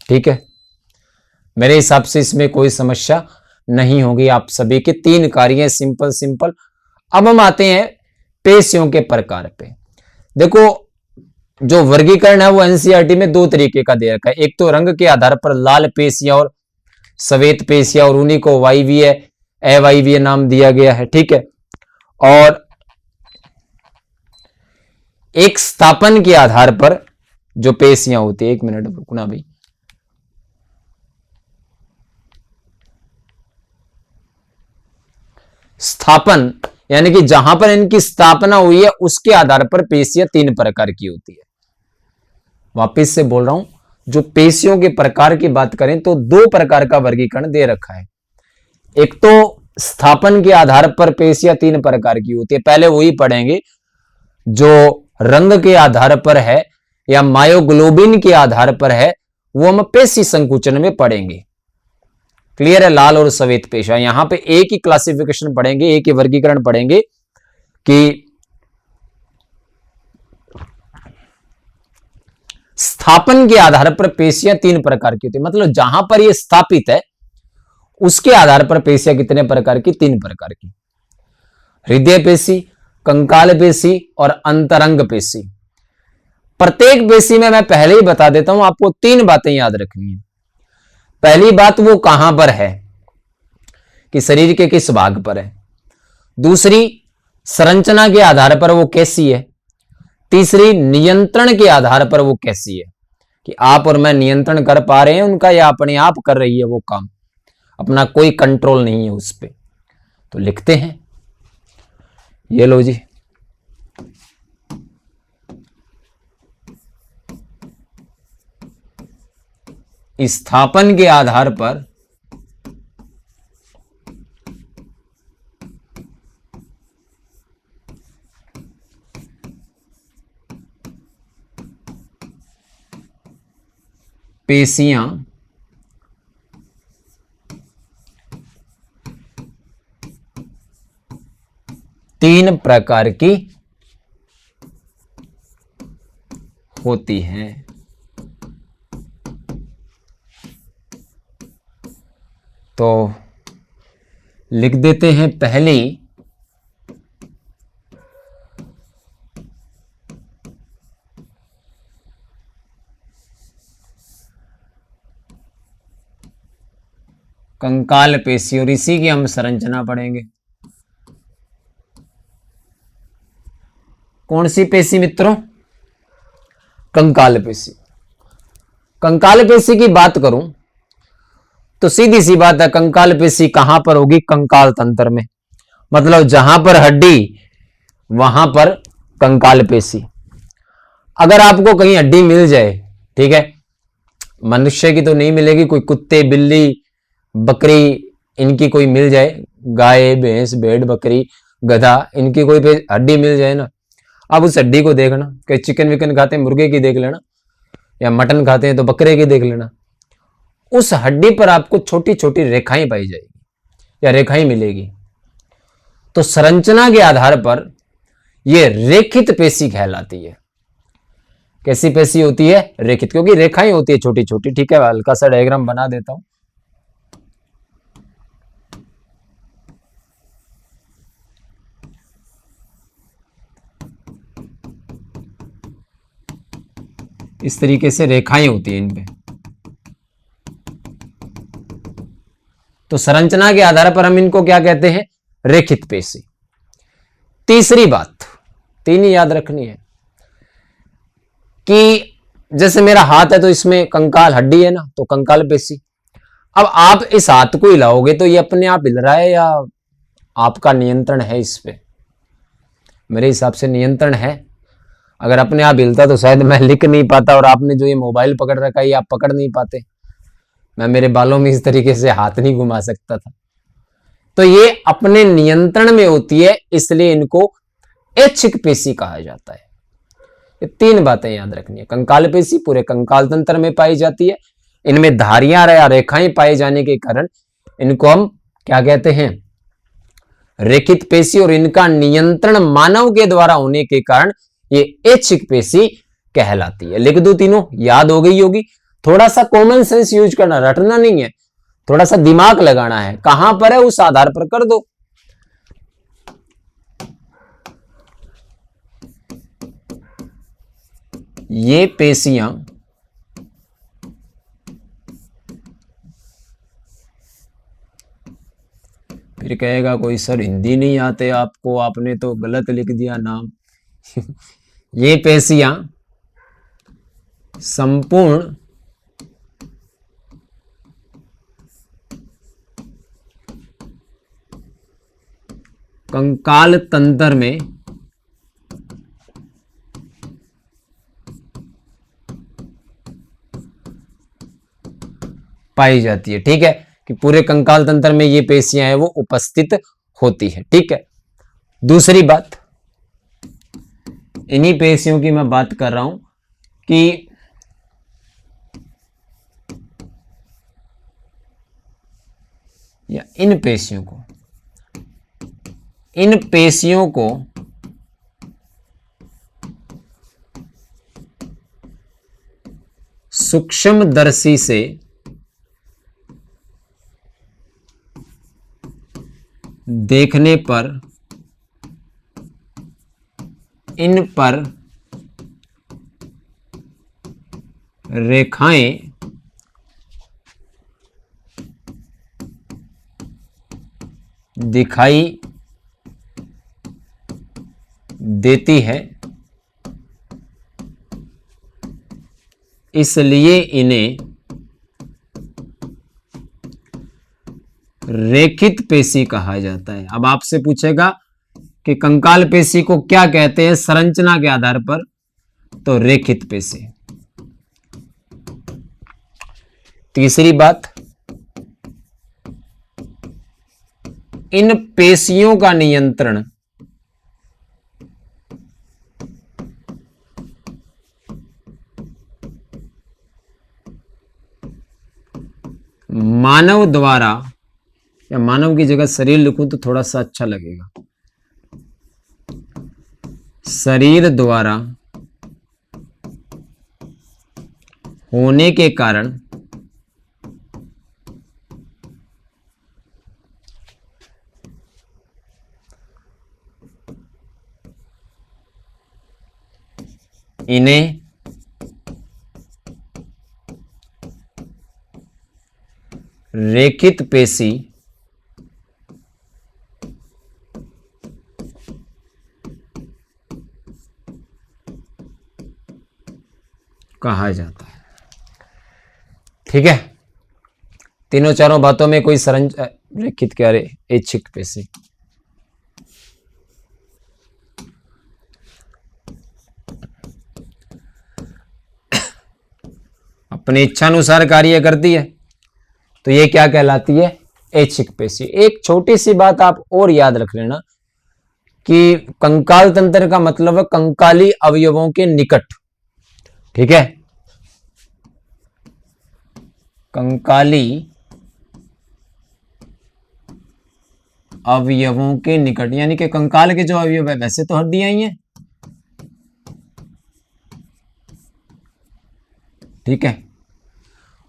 ठीक है, मेरे हिसाब से इसमें कोई समस्या नहीं होगी। आप सभी के 3 कार्य हैं, सिंपल। अब हम आते हैं पेशियों के प्रकार पे। देखो, जो वर्गीकरण है वो एनसीईआरटी में 2 तरीके का दे रखा है। एक तो रंग के आधार पर लाल पेशियां और श्वेत पेशियां, और उन्हीं को वायवीय अवायवीय नाम दिया गया है। ठीक है, और एक स्थापन के आधार पर जो पेशियां होती है, 1 मिनट रुकना भाई, स्थापन यानी कि जहां पर इनकी स्थापना हुई है उसके आधार पर पेशियां 3 प्रकार की होती है। वापिस से बोल रहा हूं, जो पेशियों के प्रकार की बात करें तो 2 प्रकार का वर्गीकरण दे रखा है। एक तो स्थापन के आधार पर पेशियां 3 प्रकार की होती है। पहले वही पढ़ेंगे जो रंग के आधार पर है या मायोग्लोबिन के आधार पर है, वो हम पेशी संकुचन में पढ़ेंगे। क्लियर है? लाल और श्वेत पेशियां, यहां पे एक ही क्लासिफिकेशन पढ़ेंगे, एक ही वर्गीकरण पढ़ेंगे कि स्थापन के आधार पर पेशियां 3 प्रकार की होती है, मतलब जहां पर ये स्थापित है उसके आधार पर पेशियां कितने प्रकार की? 3 प्रकार की। हृदय पेशी, कंकाल पेशी और अंतरंग पेशी। प्रत्येक पेशी में मैं पहले ही बता देता हूं, आपको 3 बातें याद रखनी है। पहली बात, वो कहां पर है, कि शरीर के किस भाग पर है। दूसरी, संरचना के आधार पर वो कैसी है। तीसरी, नियंत्रण के आधार पर वो कैसी है, कि आप और मैं नियंत्रण कर पा रहे हैं उनका या अपने आप कर रही है वो काम, अपना कोई कंट्रोल नहीं है उस पर। तो लिखते हैं, ये लो जी। स्थापन के आधार पर पेशियां तीन प्रकार की होती हैं। तो लिख देते हैं, पहली कंकाल पेशी, और इसी की हम संरचना पढ़ेंगे। कौन सी पेशी मित्रों? कंकाल पेशी। कंकाल पेशी की बात करूं तो सीधी सी बात है, कंकाल पेशी कहां पर होगी? कंकाल तंत्र में, मतलब जहां पर हड्डी वहां पर कंकाल पेशी। अगर आपको कहीं हड्डी मिल जाए, ठीक है, मनुष्य की तो नहीं मिलेगी, कोई कुत्ते, बिल्ली, बकरी, इनकी कोई मिल जाए, गाय, भैंस, भेड़, बकरी, गधा, इनकी कोई हड्डी मिल जाए ना, अब उस हड्डी को देखना, कहीं चिकन विकन खाते हैं मुर्गे की देख लेना, या मटन खाते हैं तो बकरे की देख लेना, उस हड्डी पर आपको छोटी छोटी रेखाएं पाई जाएगी या रेखाएं मिलेगी। तो संरचना के आधार पर यह रेखित पेशी कहलाती है। कैसी पेशी होती है? रेखित, क्योंकि रेखाएं होती है छोटी छोटी। ठीक है, हल्का सा डायग्राम बना देता हूं। इस तरीके से रेखाएं होती है इनपे। तो संरचना के आधार पर हम इनको क्या कहते हैं? रेखित पेशी। तीसरी बात, 3 ही याद रखनी है, कि जैसे मेरा हाथ है तो इसमें कंकाल हड्डी है ना, तो कंकाल पेशी। अब आप इस हाथ को हिलाओगे तो ये अपने आप हिल रहा है या आपका नियंत्रण है इस पे? मेरे हिसाब से नियंत्रण है। अगर अपने आप हिलता तो शायद मैं लिख नहीं पाता, और आपने जो ये मोबाइल पकड़ रखा है ये आप पकड़ नहीं पाते। मैं मेरे बालों में इस तरीके से हाथ नहीं घुमा सकता था। तो ये अपने नियंत्रण में होती है, इसलिए इनको ऐच्छिक पेशी कहा जाता है। ये 3 बातें याद रखनी है। कंकाल पेशी पूरे कंकाल तंत्र में पाई जाती है, इनमें धारियां या रेखाएं पाए जाने के कारण इनको हम क्या कहते हैं? रेखित पेशी, और इनका नियंत्रण मानव के द्वारा होने के कारण ये ऐच्छिक पेशी कहलाती है। लिख दूं तीनों, याद हो गई होगी। थोड़ा सा कॉमन सेंस यूज करना, रटना नहीं है, थोड़ा सा दिमाग लगाना है, कहां पर है उस आधार पर कर दो। ये पेशियां फिर कहेगा कोई सर हिंदी नहीं आते आपको, आपने तो गलत लिख दिया नाम। ये पेशियां संपूर्ण कंकाल तंत्र में पाई जाती है। ठीक है, कि पूरे कंकाल तंत्र में ये पेशियां हैं वो उपस्थित होती है। ठीक है, दूसरी बात, इन्हीं पेशियों की मैं बात कर रहा हूं कि या इन पेशियों को सूक्ष्मदर्शी से देखने पर इन पर रेखाएं दिखाई देती है, इसलिए इन्हें रेखित पेशी कहा जाता है। अब आपसे पूछेगा कि कंकाल पेशी को क्या कहते हैं संरचना के आधार पर, तो रेखित पेशी। तीसरी बात, इन पेशियों का नियंत्रण मानव द्वारा, या मानव की जगह शरीर लिखूं तो थोड़ा सा अच्छा लगेगा, शरीर द्वारा होने के कारण इन्हें रेखित पेशी कहा जाता है। ठीक है, तीनों चारों बातों में कोई रेखित क्या रे, ऐच्छिक पेशी। अपनी इच्छानुसार कार्य करती है तो ये क्या कहलाती है, ऐच्छिक पेशी। एक छोटी सी बात आप और याद रख लेना कि कंकाल तंत्र का मतलब है कंकाली अवयवों के निकट। ठीक है, कंकाली अवयवों के निकट, यानी कि कंकाल के जो अवयव है वैसे तो हड्डियां ही हैं। ठीक है,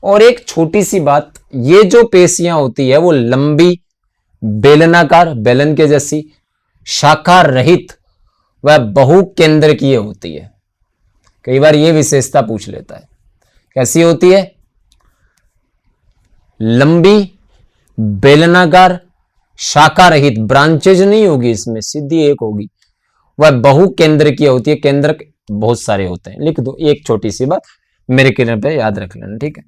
और एक छोटी सी बात, ये जो पेशियां होती है वो लंबी, बेलनाकार, बेलन के जैसी, शाखा रहित व बहुकेंद्रकीय होती है। कई बार ये विशेषता पूछ लेता है, कैसी होती है, लंबी, बेलनाकार, शाखा रहित, ब्रांचेज नहीं होगी इसमें, सीधी एक होगी, वह बहुकेंद्रकीय होती है। केंद्र बहुत सारे होते हैं, लिख दो। एक छोटी सी बात मेरे किरण पे याद रख लेना। ठीक है,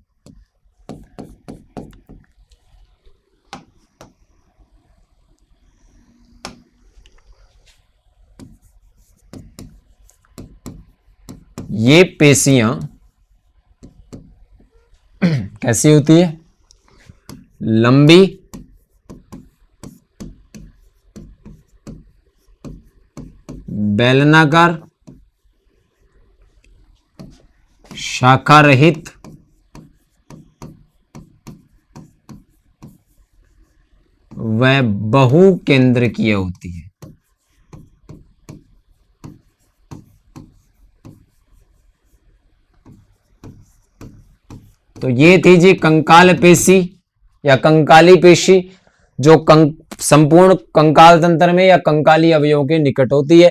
ये पेशियां कैसी होती है, लंबी, बेलनाकार, शाखा रहित व बहुकेंद्रकीय होती है। तो ये थी जी कंकाल पेशी या कंकाली पेशी, जो संपूर्ण कंकाल तंत्र में या कंकाली अवयवों के निकट होती है।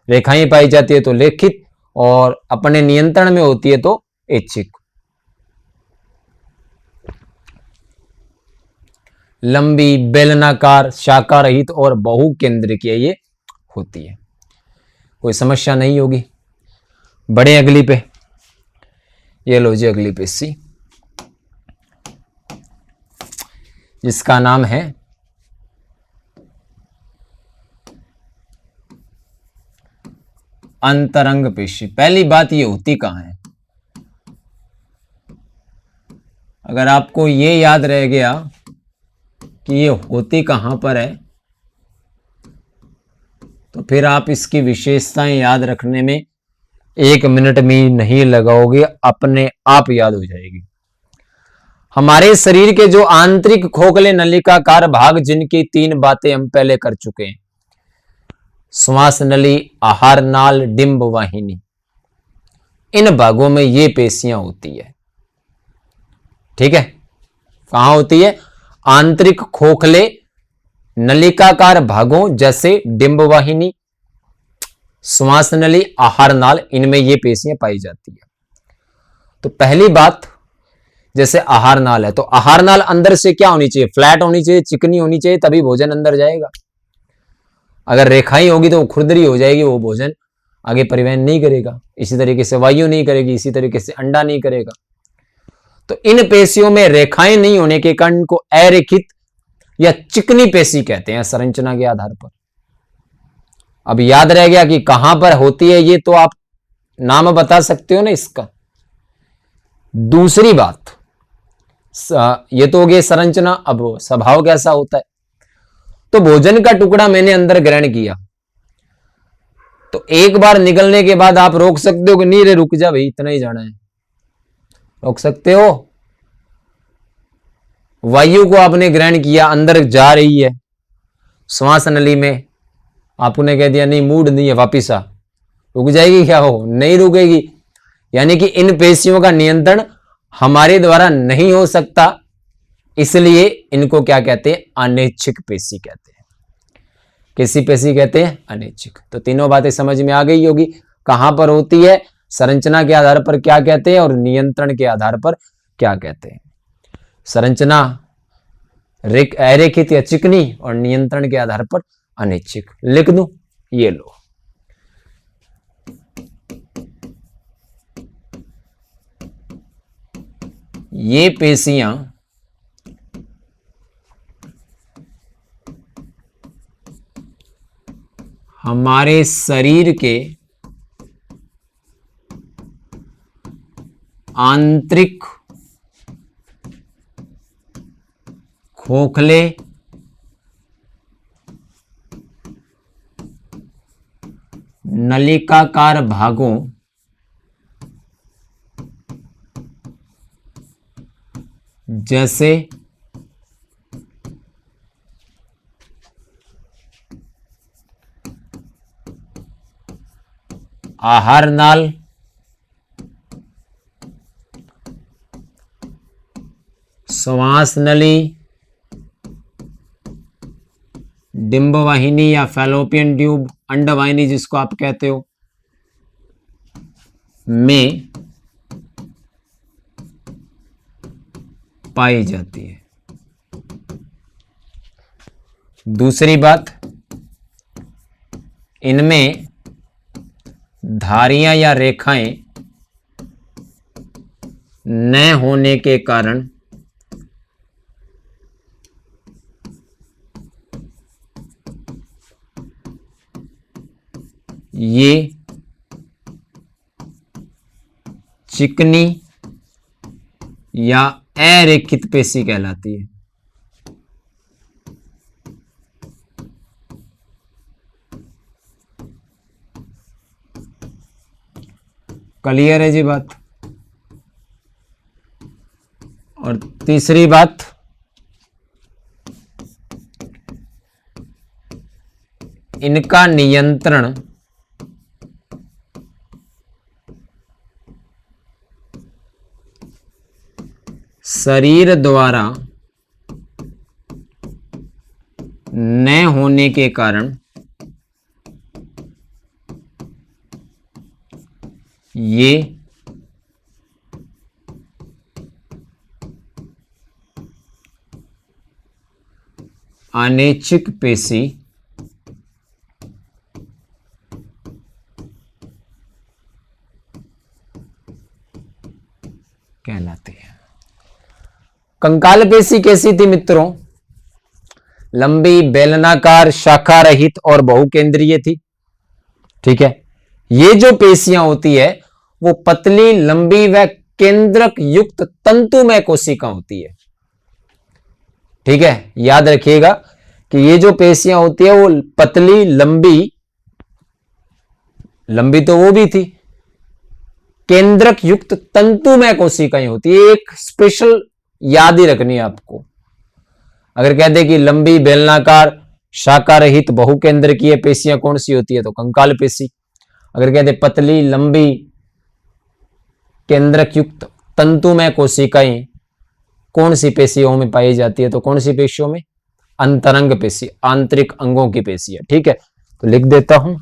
रेखाएं पाई जाती है तो लेखित, और अपने नियंत्रण में होती है तो ऐच्छिक। लंबी, बेलनाकार, शाखा रहित और बहुकेंद्रकीय ये होती है। कोई समस्या नहीं होगी। बड़े अगली पे, ये लो जी अगली पेशी, जिसका नाम है अंतरंग पेशी। पहली बात, ये होती कहां है? अगर आपको ये याद रह गया कि ये होती कहां पर है, तो फिर आप इसकी विशेषताएं याद रखने में 1 मिनट भी नहीं लगाओगे, अपने आप याद हो जाएगी। हमारे शरीर के जो आंतरिक खोखले नलिकाकार भाग, जिनकी 3 बातें हम पहले कर चुके हैं, श्वास नली, आहार नाल, डिंब वाहिनी, इन भागों में ये पेशियां होती है। ठीक है, कहां होती है? आंतरिक खोखले नलिकाकार भागों जैसे डिंबवाहिनी, श्वास नली, आहार नाल, इनमें ये पेशियां पाई जाती है। तो पहली बात, जैसे आहार नाल है तो आहार नाल अंदर से क्या होनी चाहिए? फ्लैट होनी चाहिए, चिकनी होनी चाहिए, तभी भोजन अंदर जाएगा। अगर रेखाएं होगी तो वो खुरदरी हो जाएगी, वो भोजन आगे परिवहन नहीं करेगा। इसी तरीके से वायु नहीं करेगी, इसी तरीके से अंडा नहीं करेगा। तो इन पेशियों में रेखाएं नहीं होने के कारण इनको अरेखित या चिकनी पेशी कहते हैं संरचना के आधार पर। अब याद रह गया कि कहां पर होती है, ये तो आप नाम बता सकते हो ना इसका। दूसरी बात, ये तो हो गया संरचना। अब स्वभाव कैसा होता है? तो भोजन का टुकड़ा मैंने अंदर ग्रहण किया, तो एक बार निकलने के बाद आप रोक सकते हो कि नहीं रे रुक जा भाई, इतना ही जाना है, रोक सकते हो। वायु को आपने ग्रहण किया, अंदर जा रही है श्वास नली में, आपने कह दिया नहीं मूड नहीं है, वापिस आ, रुक जाएगी क्या? हो नहीं रुकेगी। यानी कि इन पेशियों का नियंत्रण हमारे द्वारा नहीं हो सकता, इसलिए इनको क्या कहते हैं? अनैच्छिक पेशी कहते हैं। कैसी पेशी कहते हैं? अनैच्छिक। तो तीनों बातें समझ में आ गई होगी। कहां पर होती है, संरचना के आधार पर क्या कहते हैं, और नियंत्रण के आधार पर क्या कहते हैं। संरचना अरेखित या चिकनी, और नियंत्रण के आधार पर अनैच्छिक। लिख दूं, ये लो। ये पेशियां हमारे शरीर के आंतरिक खोखले नलिकाकार भागों जैसे आहार नाल, श्वास नली, डिंबवाहिनी या फैलोपियन ट्यूब, अंडवाहिनी जिसको आप कहते हो, में पाई जाती है। दूसरी बात, इनमें धारियां या रेखाएं न होने के कारण ये चिकनी या अरेखित पेशी कहलाती है। क्लियर है जी बात? और तीसरी बात, इनका नियंत्रण शरीर द्वारा न होने के कारण ये अनैच्छिक पेशी कहलाती है। कंकाल पेशी कैसी थी मित्रों? लंबी, बेलनाकार, शाखा रहित और बहुकेंद्रीय थी। ठीक है, ये जो पेशियां होती है वो पतली, लंबी व केंद्रक युक्त तंतुमय कोशिका होती है। ठीक है, याद रखिएगा कि ये जो पेशियां होती है वो पतली, लंबी तो वो भी थी, केंद्रक युक्त तंतुमय कोशिकाएं होती है। एक स्पेशल याद ही रखनी है आपको। अगर कहते कि लंबी, बेलनाकार, शाखा रहित, बहुकेंद्रकीय पेशियां कौन सी होती है तो कंकाल पेशी। अगर कहते पतली, लंबी, केंद्रक युक्त तंतुमय कोशिकाएं कौन सी पेशियों में पाई जाती है? तो कौन सी पेशियों में? अंतरंग पेशी, आंतरिक अंगों की पेशी है। ठीक है, तो लिख देता हूं,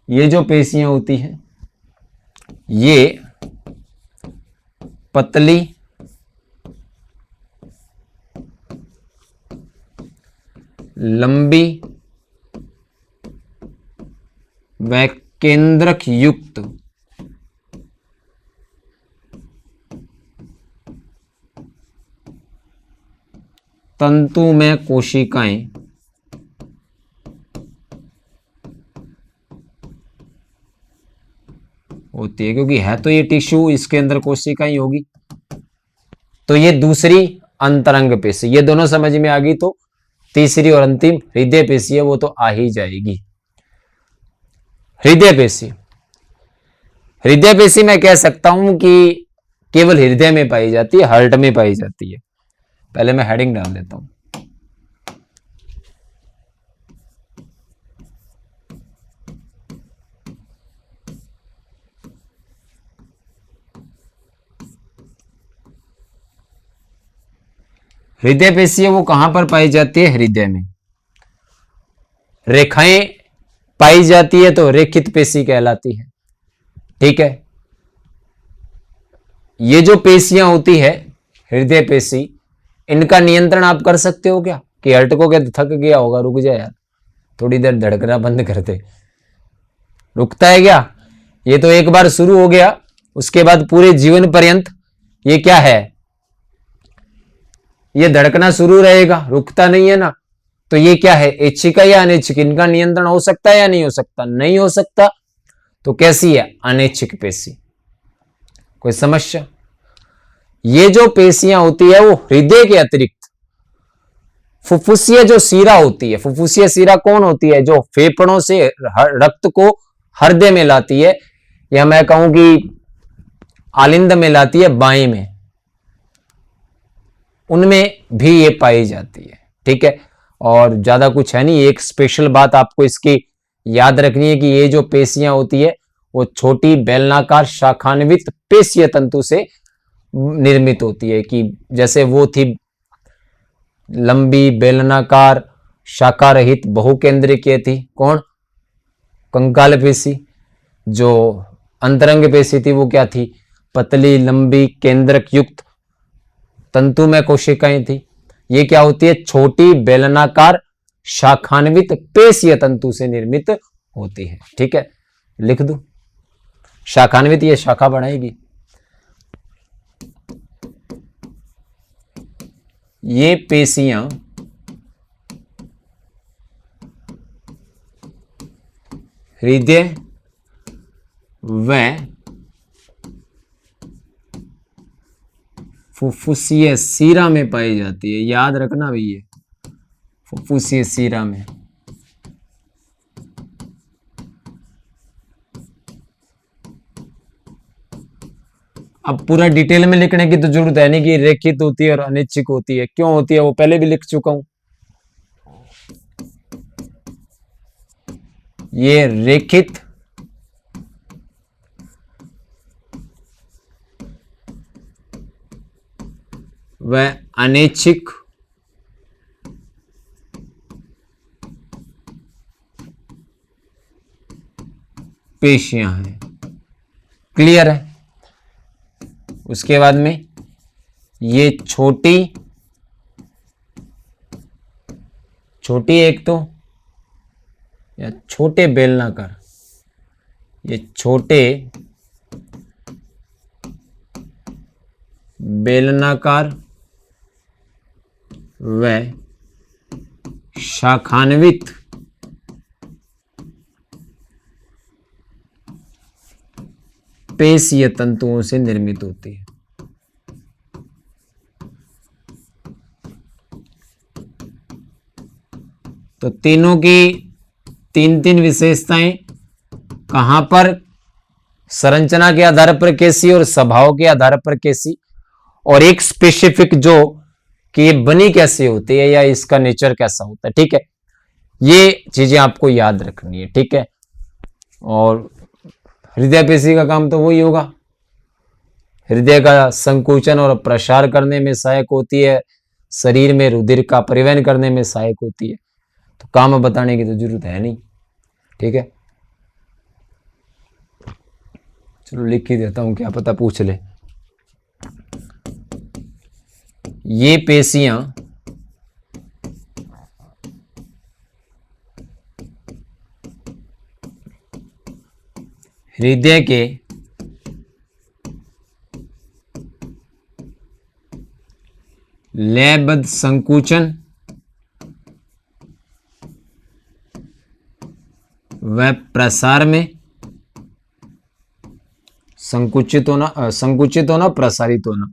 ये जो पेशियां होती हैं ये पतली लंबी व केंद्रक युक्त तंतुमय कोशिकाएं होती है, क्योंकि है तो ये टिश्यू, इसके अंदर कोशिकाएं होगी। तो ये दूसरी अंतरंग पेशी, ये दोनों समझ में आ गई। तो तीसरी और अंतिम हृदय पेशी है, वो तो आ ही जाएगी। हृदय पेशी, हृदय पेशी मैं कह सकता हूं कि केवल हृदय में पाई जाती है, हार्ट में पाई जाती है। पहले मैं हेडिंग डाल देता हूं। हृदय पेशी है वो कहां पर पाई जाती है? हृदय में। रेखाएं पाई जाती है तो रेखित पेशी कहलाती है। ठीक है, ये जो पेशियां होती है हृदय पेशी, इनका नियंत्रण आप कर सकते हो क्या? कि हर्ट को क्या थक गया होगा, रुक जाए यार, थोड़ी देर धड़कना बंद कर दे, रुकता है क्या? ये तो एक बार शुरू हो गया, उसके बाद पूरे जीवन पर्यंत ये क्या है, ये धड़कना शुरू रहेगा, रुकता नहीं है ना। तो ये क्या है, ऐच्छिक या अनैच्छिक? इनका नियंत्रण हो सकता है या नहीं हो सकता? नहीं हो सकता। तो कैसी है? अनैच्छिक पेशी। कोई समस्या? ये जो पेशियां होती है वो हृदय के अतिरिक्त फुफ्फुसीय जो सीरा होती है, फुफ्फुसीय सीरा कौन होती है? जो फेफड़ों से रक्त को हृदय में लाती है, या मैं कहूं कि आलिंद में लाती है, बाएं में, उनमें भी ये पाई जाती है। ठीक है, और ज्यादा कुछ है नहीं। एक स्पेशल बात आपको इसकी याद रखनी है कि ये जो पेशियां होती है वो छोटी बेलनाकार शाखान्वित पेशीय तंतु से निर्मित होती है। कि जैसे वो थी लंबी बेलनाकार शाखा रहित बहुकेंद्रिकीय थी, कौन? कंकाल पेशी। जो अंतरंग पेशी थी वो क्या थी? पतली लंबी केंद्रक युक्त तंतुमय कोशिकाएं थी। ये क्या होती है? छोटी बेलनाकार शाखान्वित पेशीय तंतु से निर्मित होती है। ठीक है, लिख दूं शाखान्वित, ये शाखा बढ़ाएगी। ये पेशियां हृदय व फुफ्फुसीय सीरा में पाई जाती है। याद रखना भैया, फुफ्फुसीय सीरा में। अब पूरा डिटेल में लिखने की तो जरूरत है नहीं कि रेखित होती है और अनिच्छिक होती है। क्यों होती है वो पहले भी लिख चुका हूं। ये रेखित व अनैच्छिक पेशियां हैं। क्लियर है? उसके बाद में ये छोटी एक तो, या छोटे बेलनाकार, ये छोटे बेलनाकार व शाखान्वित पेशीय तंतुओं से निर्मित होती है। तो तीनों की तीन तीन विशेषताएं कहां पर? संरचना के आधार पर कैसी और स्वभाव के आधार पर कैसी, और एक स्पेसिफिक जो कि ये बनी कैसे होती है या इसका नेचर कैसा होता है। ठीक है, ये चीजें आपको याद रखनी है। ठीक है, और हृदय पेशी का काम तो वही होगा, हृदय का संकुचन और प्रसार करने में सहायक होती है, शरीर में रुधिर का परिवहन करने में सहायक होती है। तो काम बताने की तो जरूरत है नहीं, ठीक है। चलो लिख ही देता हूं, क्या पता पूछ ले। ये पेशियां हृदय के लयबद्ध संकुचन व प्रसार में संकुचित होना प्रसारित होना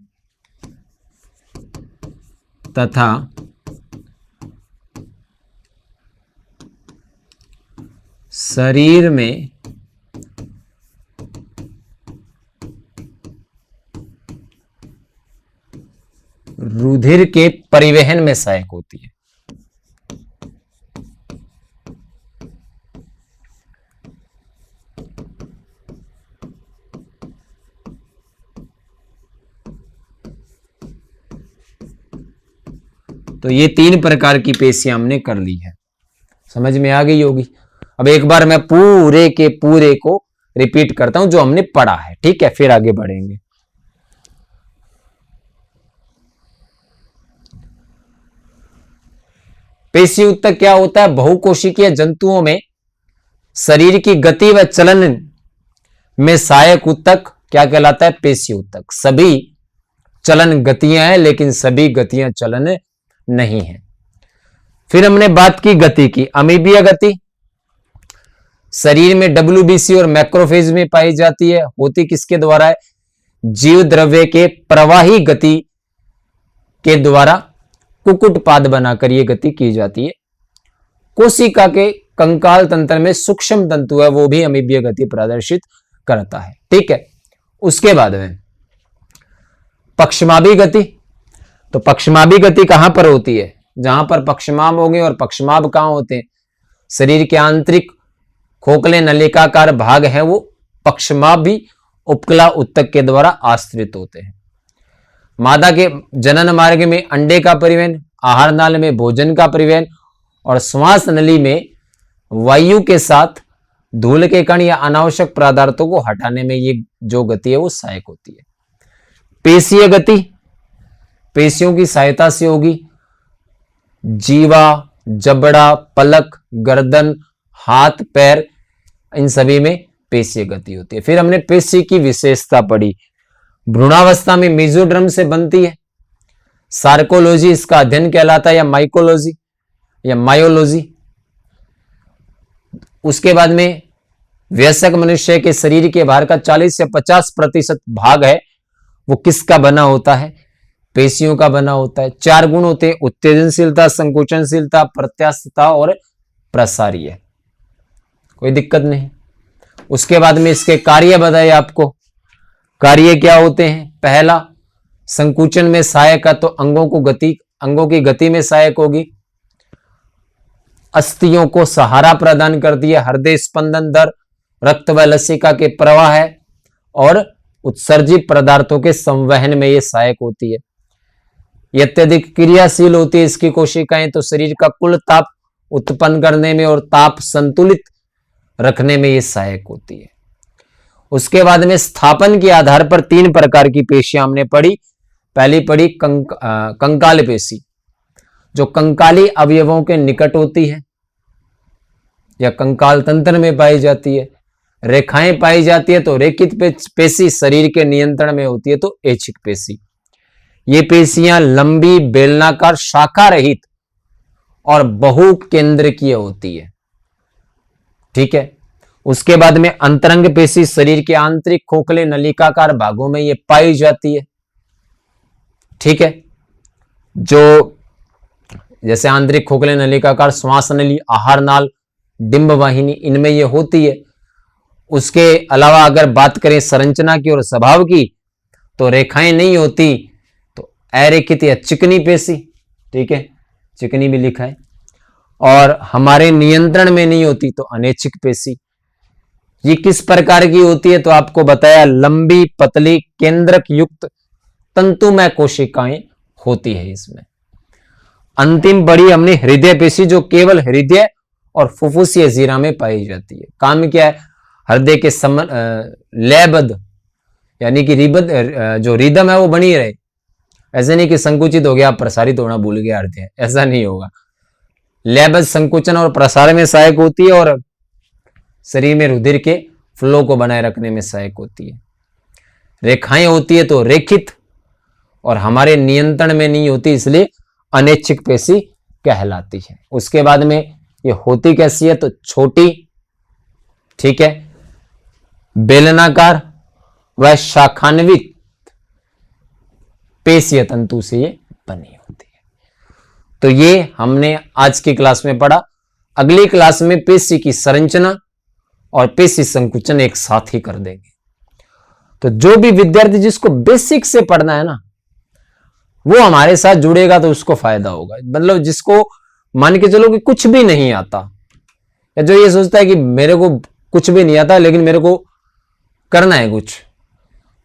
तथा शरीर में रुधिर के परिवहन में सहायक होती है। तो ये 3 प्रकार की पेशियां हमने कर ली है, समझ में आ गई होगी। अब एक बार मैं पूरे के पूरे को रिपीट करता हूं जो हमने पढ़ा है, ठीक है, फिर आगे बढ़ेंगे। पेशी ऊतक क्या होता है? बहुकोशिकीय जंतुओं में शरीर की गति व चलन में सहायक ऊतक क्या कहलाता है? पेशी ऊतक। सभी चलन गतियां हैं लेकिन सभी गतियां चलन नहीं है। फिर हमने बात की गति की, अमीबीय गति शरीर में डब्ल्यूबीसी और मैक्रोफेज में पाई जाती है। होती किसके द्वारा है? जीव द्रव्य के प्रवाही गति के द्वारा कुकुटपाद बनाकर यह गति की जाती है। कोशिका के कंकाल तंत्र में सूक्ष्म तंतु है, वो भी अमीबीय गति प्रदर्शित करता है, ठीक है। उसके बाद में पक्षमाभी गति। तो पक्षमाभी गति कहां पर होती है? जहां पर पक्षमाभ होंगे, और पक्षमाभ कहां होते हैं? शरीर के आंतरिक खोखले नलिकाकार भाग है, वो पक्षमाभी उपकला ऊतक के द्वारा आश्रित होते हैं। मादा के जनन मार्ग में अंडे का परिवहन, आहार नाल में भोजन का परिवहन और श्वास नली में वायु के साथ धूल के कण या अनावश्यक पदार्थों को हटाने में ये जो गति है वो सहायक होती है। पेशीय गति पेशियों की सहायता से होगी। जीवा, जबड़ा, पलक, गर्दन, हाथ, पैर, इन सभी में पेशीय गति होती है। फिर हमने पेशी की विशेषता पढ़ी। भ्रूणावस्था में मेसोडर्म से बनती है। सार्कोलॉजी इसका अध्ययन कहलाता है, या माइकोलॉजी या मायोलॉजी। उसके बाद में वयस्क मनुष्य के शरीर के बाहर का 40 से 50% भाग है, वो किसका बना होता है? पेशियों का बना होता है। 4 गुण होते हैं: उत्तेजनशीलता, संकुचनशीलता, प्रत्यास्थता और प्रसारीय। कोई दिक्कत नहीं। उसके बाद में इसके कार्य बताए आपको। कार्य क्या होते हैं? पहला, संकुचन में सहायक है, तो अंगों की गति में सहायक होगी। अस्थियों को सहारा प्रदान करती है। हृदय स्पंदन दर, रक्त व लसिका के प्रवाह है और उत्सर्जित पदार्थों के संवहन में यह सहायक होती है। यह अत्यधिक क्रियाशील होती है इसकी कोशिकाएं, तो शरीर का कुल ताप उत्पन्न करने में और ताप संतुलित रखने में यह सहायक होती है। उसके बाद में स्थापन के आधार पर 3 प्रकार की पेशियां हमने पढ़ी। पहली पढ़ी कंकाल पेशी, जो कंकाली अवयवों के निकट होती है या कंकाल तंत्र में पाई जाती है। रेखाएं पाई जाती है, तो रेखित पेशी शरीर के नियंत्रण में होती है, तो ऐच्छिक पेशी। ये पेशियां लंबी, बेलनाकार, शाखा रहित और बहुकेंद्रकीय होती है, ठीक है। उसके बाद में अंतरंग पेशी शरीर के आंतरिक खोखले नलिकाकार भागों में ये पाई जाती है, ठीक है। जो जैसे आंतरिक खोखले नलिकाकार, श्वास नली, आहार नाल, डिंब वाहिनी, इनमें ये होती है। उसके अलावा अगर बात करें संरचना की और स्वभाव की, तो रेखाएं नहीं होती, तो अरेखित या चिकनी पेशी, ठीक है, चिकनी भी लिखा है। और हमारे नियंत्रण में नहीं होती, तो अनैच्छिक पेशी। ये किस प्रकार की होती है? तो आपको बताया लंबी पतली केंद्रक युक्त तंतुमय कोशिकाएं होती है इसमें। अंतिम बड़ी हमने हृदय पेशी, जो केवल हृदय और फुफ्फुसीय जीरा में पाई जाती है। काम क्या है? हृदय के लयबद्ध यानी कि जो रिदम है वो बनी रहे। ऐसे नहीं कि संकुचित हो गया, प्रसारित होना भूल गया हृदय, ऐसा नहीं होगा। लयबद्ध संकुचन और प्रसार में सहायक होती है और शरीर में रुधिर के फ्लो को बनाए रखने में सहायक होती है। रेखाएं होती है तो रेखित और हमारे नियंत्रण में नहीं होती, इसलिए अनैच्छिक पेशी कहलाती है। उसके बाद में ये होती कैसी है? तो छोटी, ठीक है, बेलनाकार व शाखान्वित पेशीय तंतु से ये बनी होती है। तो ये हमने आज की क्लास में पढ़ा। अगली क्लास में पेशी की संरचना और पेशी संकुचन एक साथ ही कर देंगे। तो जो भी विद्यार्थी जिसको बेसिक से पढ़ना है ना, वो हमारे साथ जुड़ेगा तो उसको फायदा होगा। मतलब जिसको मान के चलो कि कुछ भी नहीं आता, या जो ये सोचता है कि मेरे को कुछ भी नहीं आता लेकिन मेरे को करना है कुछ,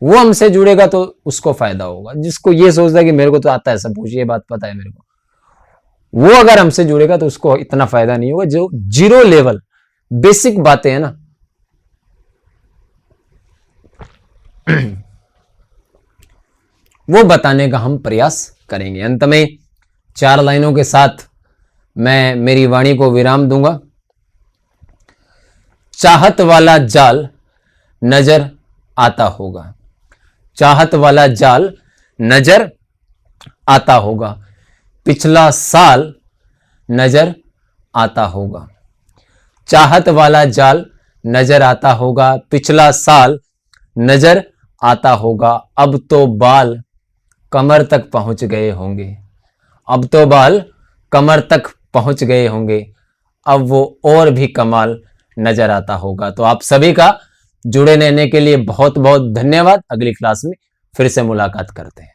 वो हमसे जुड़ेगा तो उसको फायदा होगा। जिसको ये सोचता है कि मेरे को तो आता है सब कुछ, ये बात पता है मेरे को, वो अगर हमसे जुड़ेगा तो उसको इतना फायदा नहीं होगा। जो जीरो लेवल बेसिक बातें हैं ना, वो बताने का हम प्रयास करेंगे। अंत में 4 लाइनों के साथ मैं मेरी वाणी को विराम दूंगा। चाहत वाला जाल नजर आता होगा, चाहत वाला जाल नजर आता होगा, पिछला साल नजर आता होगा। चाहत वाला जाल नजर आता होगा, पिछला साल नजर आता होगा। अब तो बाल कमर तक पहुंच गए होंगे, अब तो बाल कमर तक पहुंच गए होंगे, अब वो और भी कमाल नजर आता होगा। तो आप सभी का जुड़े रहने के लिए बहुत बहुत धन्यवाद। अगली क्लास में फिर से मुलाकात करते हैं।